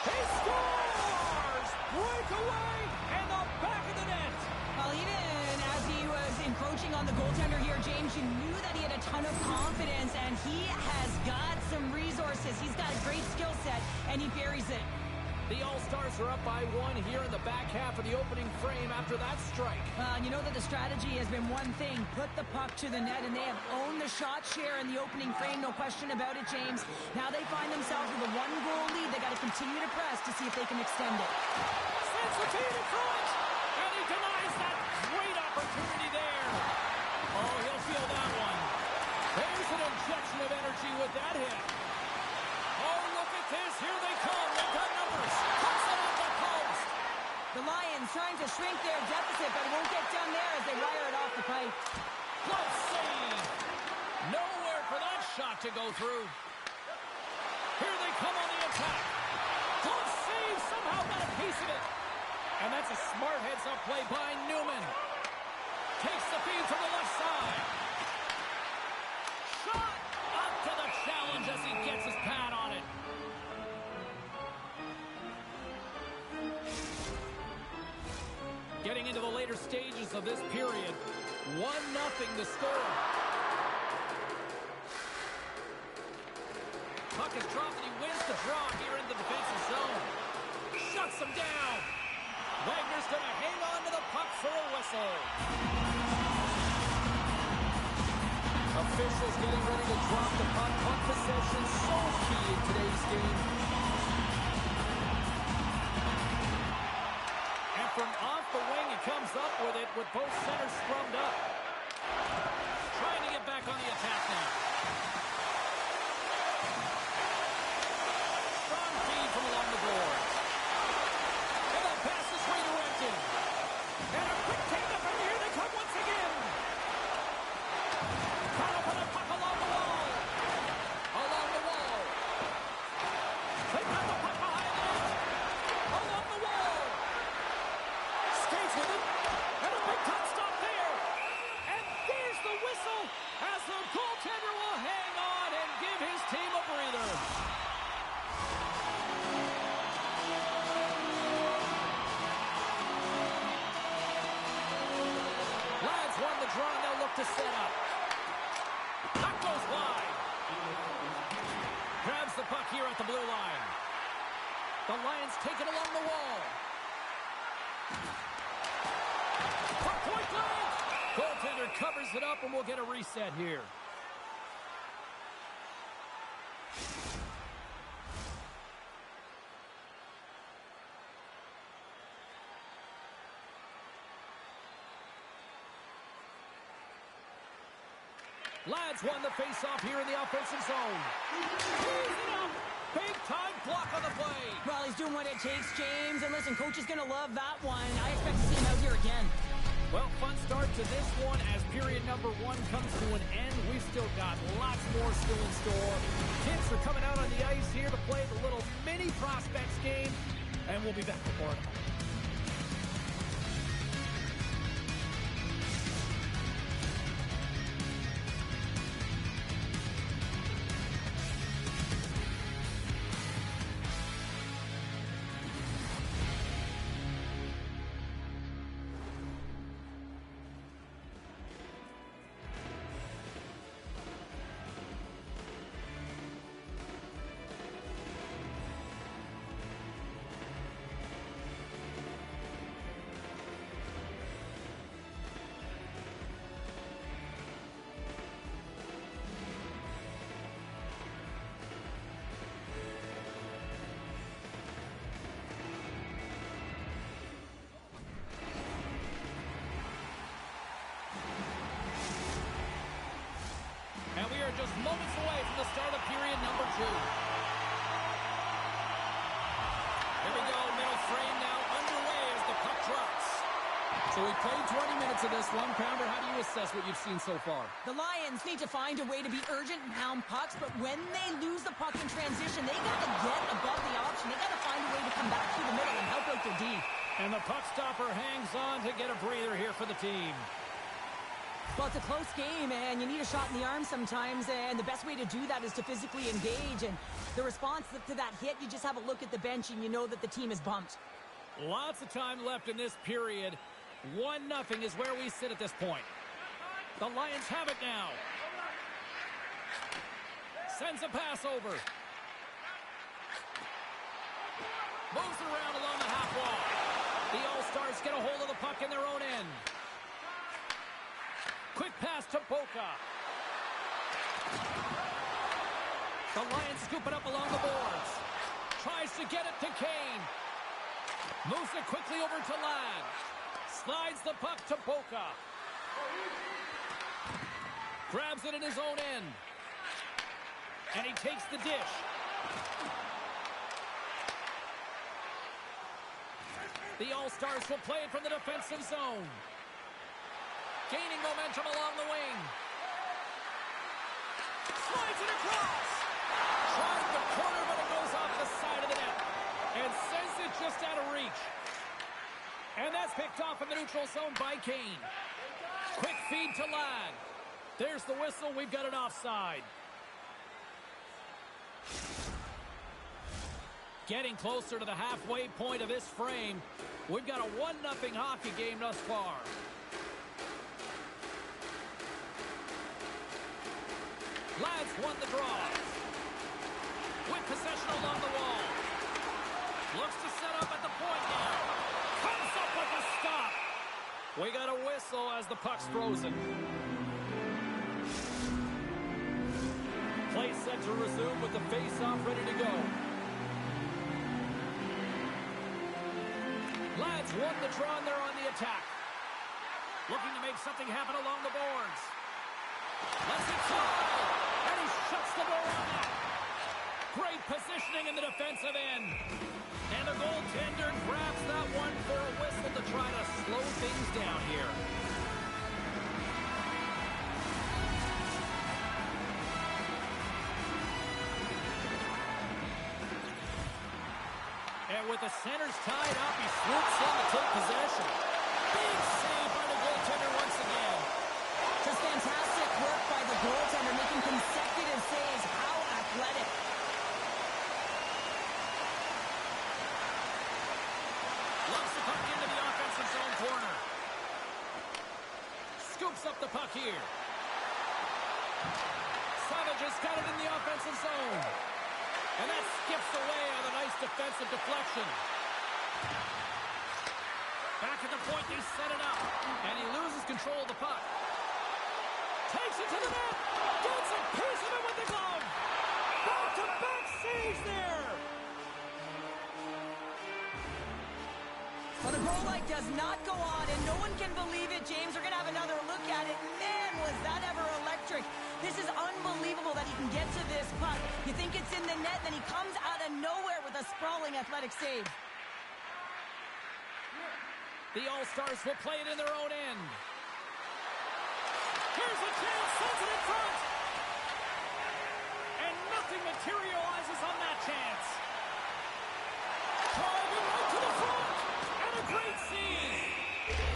[SPEAKER 1] He scores! Breakaway and the back of the net.
[SPEAKER 2] Well, even as he was encroaching on the goaltender here, James, you knew that he had a ton of confidence, and he has got some resources. He's got a great skill set, and he buries it.
[SPEAKER 1] The All-Stars are up by one here in the back half of the opening frame after that strike.
[SPEAKER 2] You know that the strategy has been one thing, put the puck to the net, and they have owned the shot share in the opening frame, no question about it, James. Now they find themselves with a one-goal lead. They got to continue to press to see if they can extend it.
[SPEAKER 1] Sends the feed in front, and he denies that great opportunity there. Oh, he'll feel that one. There's an injection of energy with that hit. Oh, look at this. Here they come. They've got numbers. Puts it on the post.
[SPEAKER 2] The Lions trying to shrink their deficit, but it won't get done there as they wire it off the pipe.
[SPEAKER 1] Good save. Nowhere for that shot to go through. Here they come on the attack. Good save. Somehow got a piece of it. And that's a smart heads-up play by Newman. Takes the feed from the left side. Shot up to the challenge as he gets his pad on it. Getting into the later stages of this period. 1-0 the score. Puck is dropped and he wins the draw here in the defensive zone. Shuts him down. Wagner's going to hang on to the puck for a whistle. Officials getting ready to drop the puck. Puck possession so key in today's game. And from off the wing, he comes up with it with both centers scrummed up. Trying to get back on the attack now. Strong feed from along the boards. And that pass is redirected. And a quick take up, and here they come once again. whistle as the goaltender will hang on and give his team a breather. Lads won the draw and they'll look to set up. Puck goes wide. Grabs the puck here at the blue line. The Lions take it along the wall. Puck point blank. Goaltender covers it up and we'll get a reset here. Lads won the face-off here in the offensive zone. He's it up. Big-time block on the play.
[SPEAKER 2] Well, he's doing what it takes, James. And listen, coach is going to love that one. I expect to see him out here again.
[SPEAKER 1] Well, fun start to this one as period number 1 comes to an end. We've still got lots more still in store. Kids are coming out on the ice here to play the little mini prospects game, and we'll be back for it. And we are just moments away from the start of period number 2. Here we go, middle frame now underway as the puck drops. So we played 20 minutes of this one. Pounder, how do you assess what you've seen so far?
[SPEAKER 2] The Lions need to find a way to be urgent and pound pucks, but when they lose the puck in transition, they got to get above the option. They got to find a way to come back through the middle and help out their D.
[SPEAKER 1] And the puck stopper hangs on to get a breather here for the team.
[SPEAKER 2] Well, it's a close game, and you need a shot in the arm sometimes, and the best way to do that is to physically engage. And the response to that hit, you just have a look at the bench, and you know that the team is bumped.
[SPEAKER 1] Lots of time left in this period. 1-0 is where we sit at this point. The Lions have it now. Sends a pass over. Moves it around along the half wall. The All-Stars get a hold of the puck in their own end. Quick pass to Boca. The Lions scoop it up along the boards. Tries to get it to Kane. Moves it quickly over to Ladd. Slides the puck to Boca. Grabs it in his own end. And he takes the dish. The All-Stars will play it from the defensive zone. Gaining momentum along the wing. Slides it across. Tries the corner, but it goes off the side of the net. And sends it just out of reach. And that's picked off in the neutral zone by Kane. Quick feed to Ladd. There's the whistle. We've got an offside. Getting closer to the halfway point of this frame. We've got a 1-0 hockey game thus far. Lads won the draw. With possession along the wall. Looks to set up at the point now. Comes up with a stop. We got a whistle as the puck's frozen. Play set to resume with the face-off ready to go. Lads won the draw and they're on the attack. Looking to make something happen along the boards. Lets it fly. And he shuts the door on that. Great positioning in the defensive end. And the goaltender grabs that one for a whistle to try to slow things down here. And with the centers tied up, he swoops in to take possession. Big save by the goaltender once again.
[SPEAKER 2] Just fantastic
[SPEAKER 1] up the puck here. Savage has got it in the offensive zone. And that skips away on a nice defensive deflection. Back at the point, they set it up. And he loses control of the puck. Takes it to the net. Gets a piece of it with the glove. Back-to-back saves there.
[SPEAKER 2] Well, the goal light does not go on, and no one can believe it, James. We're going to have another look at it. Man, was that ever electric. This is unbelievable that he can get to this puck. You think it's in the net, then he comes out of nowhere with a sprawling athletic save.
[SPEAKER 1] The All-Stars will play it in their own end. Here's a chance, sends it in front. And nothing materializes on that chance. Driving right to the front. And a great scene.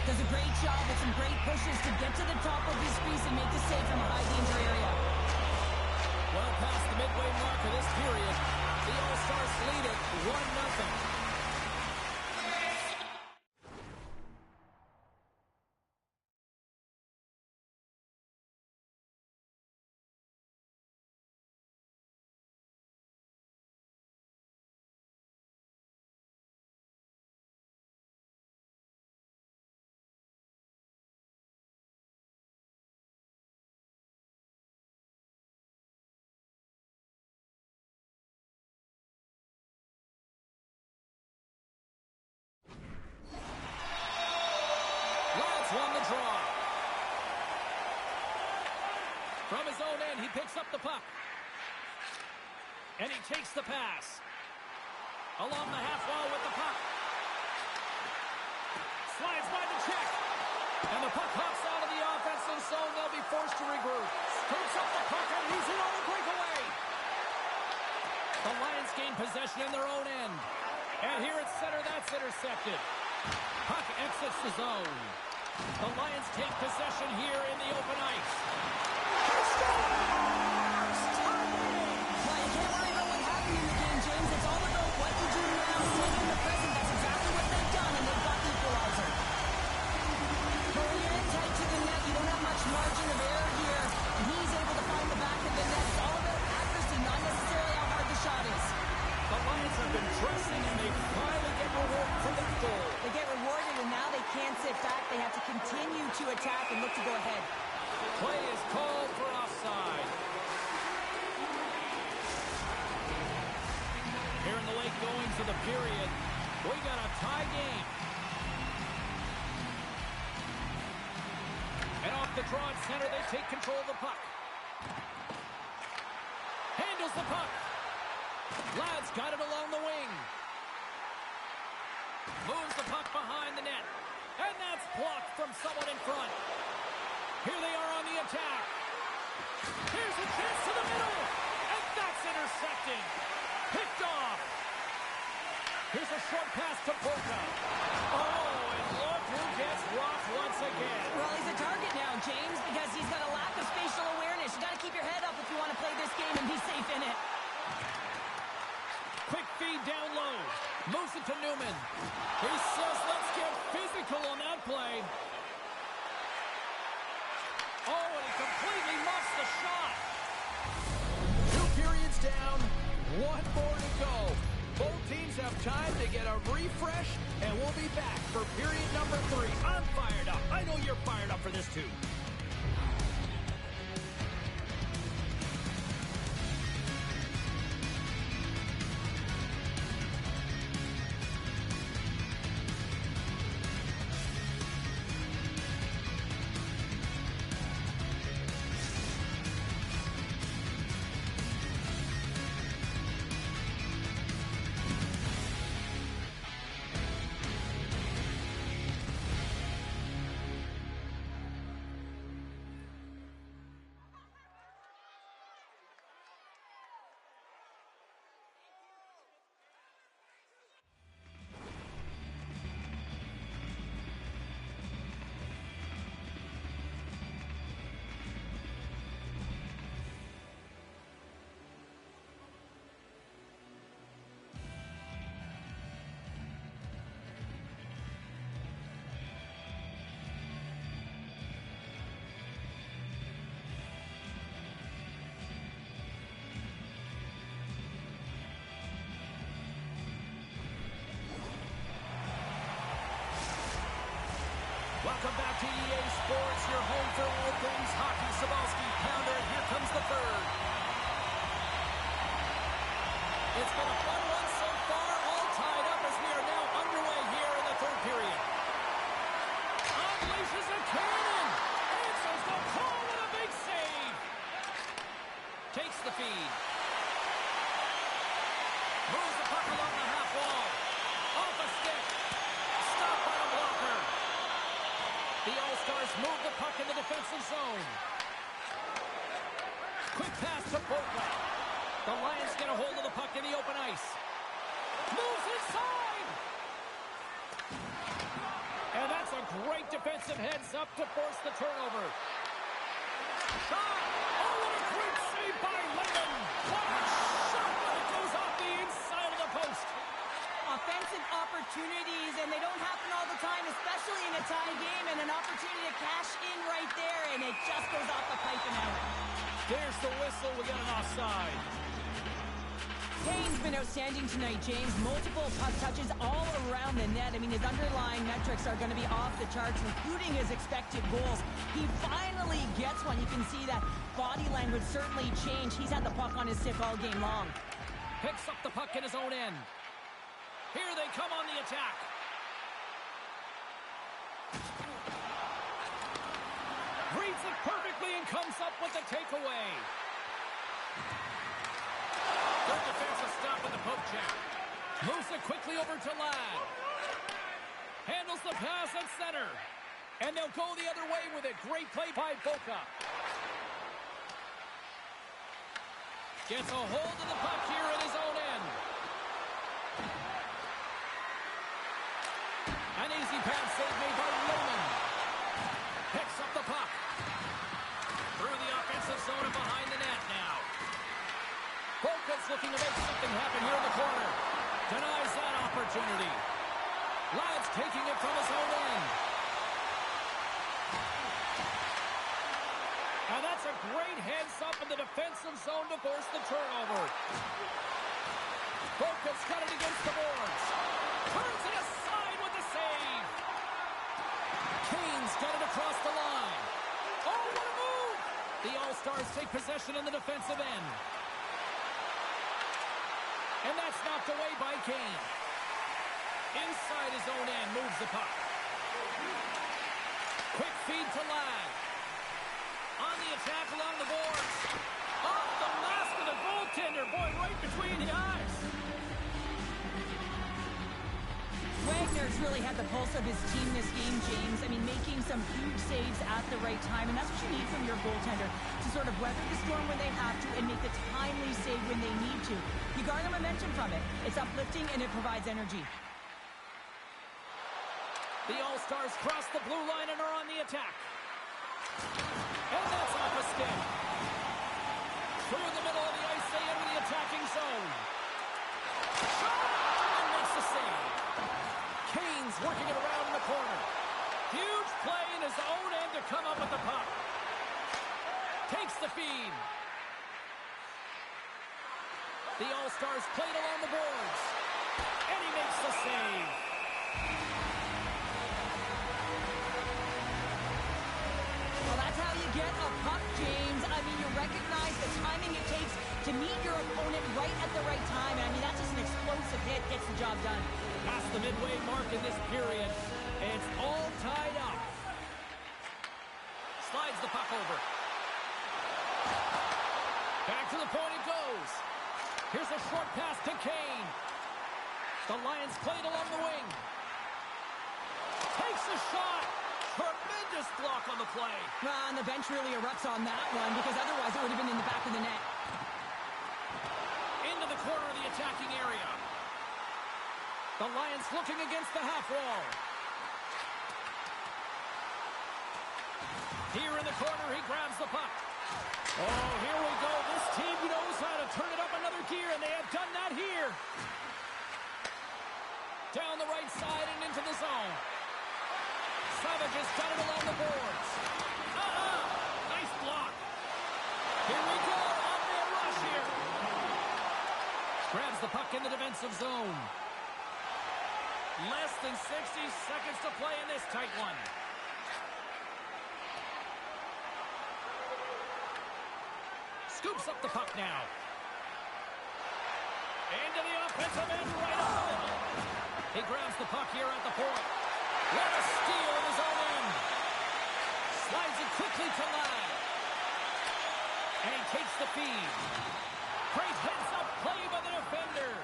[SPEAKER 2] Does a great job with some great pushes to get to the top of his crease and make the save from a high-danger area.
[SPEAKER 1] Well past the midway mark of this period, the All-Stars lead it 1-0. Won the draw. From his own end, he picks up the puck. And he takes the pass. Along the half wall with the puck. Slides by the check. And the puck hops out of the offensive zone. They'll be forced to regroup. Scoops up the puck and he's in on the breakaway. The Lions gain possession in their own end. And here at center, that's intercepted. Puck exits the zone. The Lions take possession here in the open ice.
[SPEAKER 2] Well, you can't worry about what happened in the game, James. It's all about what you do now. Staying in the present. That's exactly what they've done, and they've got the equalizer. Going in tight to the net. You don't have much margin of error here. And he's able to find the back of the net. It's all about accuracy, not necessarily how hard the shot is.
[SPEAKER 1] The Lions have been pressing, and they finally get rewarded for that goal.
[SPEAKER 2] They get rewarded, and now they can't sit back. They have to continue to attack and look to go ahead.
[SPEAKER 1] Play is called for offside. Here in the late goings of the period, we got a tie game. And off the draw at center, they take control of the puck. Handles the puck. Ladd's got it along the wing. Moves the puck behind the net. And that's blocked from someone in front. Here they are on the attack. Here's a chance to the middle. And that's intercepted. Picked off. Here's a short pass to Polka. Oh, and look who gets rocked once again.
[SPEAKER 2] Well, he's a target now, James, because he's got a lack of spatial awareness. You got to keep your head up if you want to play this game and be safe in it.
[SPEAKER 1] Quick feed down low. Moves it to Newman. He says, let's get physical on that play. Oh, and he completely muffs the shot. 2 periods down, 1 more to go. Both teams have time to get a refresh, and we'll be back for period number 3. I'm fired up. I know you're fired up for this too. Welcome back to EA Sports, your home for all things hockey. Sabalski, pounder, and here comes the third. It's been a fun one so far, all tied up as we are now underway here in the third period. Unleashes a cannon! Answers the call with a big save! Takes the feed. Moves the puck along the half wall. Off a stick. Stopped by the blocker. The All-Stars move the puck in the defensive zone. Quick pass to Boca. The Lions get a hold of the puck in the open ice. Moves inside! And that's a great defensive heads-up to force the turnover. Shot! Oh, what a great save by Lehman! What a shot when it goes off the inside of the post!
[SPEAKER 2] Offensive opportunities, and they don't happen all the time, especially in a tie game, and an opportunity to cash in right there, and it just goes off the pipe and out.
[SPEAKER 1] There's the whistle. We got an offside.
[SPEAKER 2] Kane's been outstanding tonight, James. Multiple puck touches all around the net. I mean, his underlying metrics are going to be off the charts, including his expected goals. He finally gets one. You can see that body language certainly changed. He's had the puck on his stick all game long.
[SPEAKER 1] Picks up the puck in his own end. Here they come on the attack. Reads it perfectly and comes up with the takeaway. Good defensive stop with the poke check. Moves it quickly over to Ladd. Handles the pass at center. And they'll go the other way with it. Great play by Boca. Gets a hold of the puck here in his own end. An easy pass save made by Lehman. Picks up the puck. Through the offensive zone and behind the net now. Boca's looking to make something happen here in the corner. Denies that opportunity. Ladd's taking it from his own end. And that's a great heads-up in the defensive zone to force the turnover. Boca's got it against the boards. Turns it aside with the save. Kane's got it across the line. Oh, what a move! The All-Stars take possession in the defensive end. And that's knocked away by Kane. Inside his own end, moves the puck. Quick feed to Ladd. On the attack along the boards. Off the mask of the goaltender. Boy, right between the eyes.
[SPEAKER 2] Wagner's really had the pulse of his team this game, James. I mean, making some huge saves at the right time, and that's what you need from your goaltender, to sort of weather the storm when they have to and make the timely save when they need to. You garner momentum from it. It's uplifting, and it provides energy.
[SPEAKER 1] The All-Stars cross the blue line and are on the attack. And that's off a stick. Through the middle of the ice, they enter the attacking zone. Shot! And makes the save. Kane's working it around in the corner. Huge play in his own end to come up with the puck. Takes the feed. The All-Stars played along the boards. And he makes the save.
[SPEAKER 2] Well, that's how you get a puck, James. I mean, you recognize the timing it takes to meet your opponent right at the right time. I mean, that's just an explosive hit. Gets the job done.
[SPEAKER 1] Past the midway mark in this period. It's all tied up. Slides the puck over. Back to the point it goes. Here's a short pass to Kane. The Lions played along the wing. Takes a shot. Tremendous block on the play.
[SPEAKER 2] And the bench really erupts on that one because otherwise it would have been in the back of the net.
[SPEAKER 1] Into the corner of the attacking area. The Lions looking against the half wall. Here in the corner, he grabs the puck. Oh, here we go. This team knows how to turn it up another gear, and they have done that here. Down the right side and into the zone. Savage has got it along the boards. Nice block. Here we go. On the rush here. Grabs the puck in the defensive zone. Less than 60 seconds to play in this tight one. Scoops up the puck now. Into the offensive end right up the middle. He grabs the puck here at the point. What a steal in his own end. Slides it quickly to line. And he takes the feed. Great heads-up play by the defender.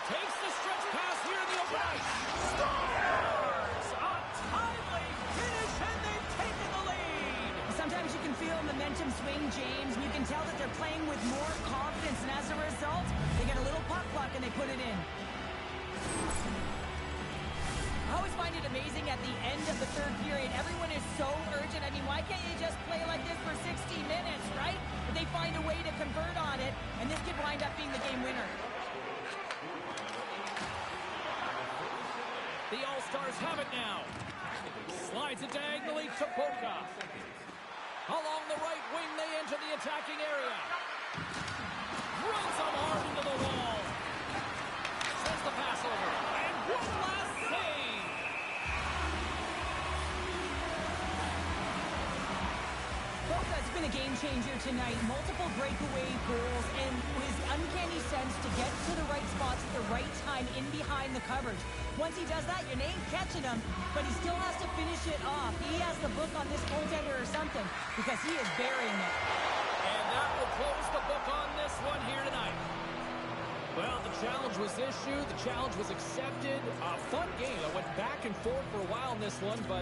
[SPEAKER 1] Takes the stretch pass here in the open ice. Scores! A timely finish, and they've taken the lead.
[SPEAKER 2] Sometimes you can feel momentum swing, James, and you can tell that they're playing with more confidence, and as a result, they get a little puck luck and they put it in. I always find it amazing at the end of the third period. Everyone is so urgent. I mean, why can't you just play like this for 60 minutes, right? But they find a way to convert on it, and this could wind up being the game winner.
[SPEAKER 1] The All-Stars have it now. Slides it diagonally to Boca. Along the right wing, they enter the attacking area. Runs them hard into the wall. Sends the pass over. And one last save.
[SPEAKER 2] Boca's been a game changer tonight. Multiple breakaway goals and his uncanny sense to get to the right spots at the right time in behind the coverage. Once he does that, you ain't catching him, but he still has to finish it off. He has the book on this goaltender or something because he is burying it.
[SPEAKER 1] And that will close the book on this one here tonight. Well, the challenge was issued. The challenge was accepted. A fun game. It went back and forth for a while in this one, but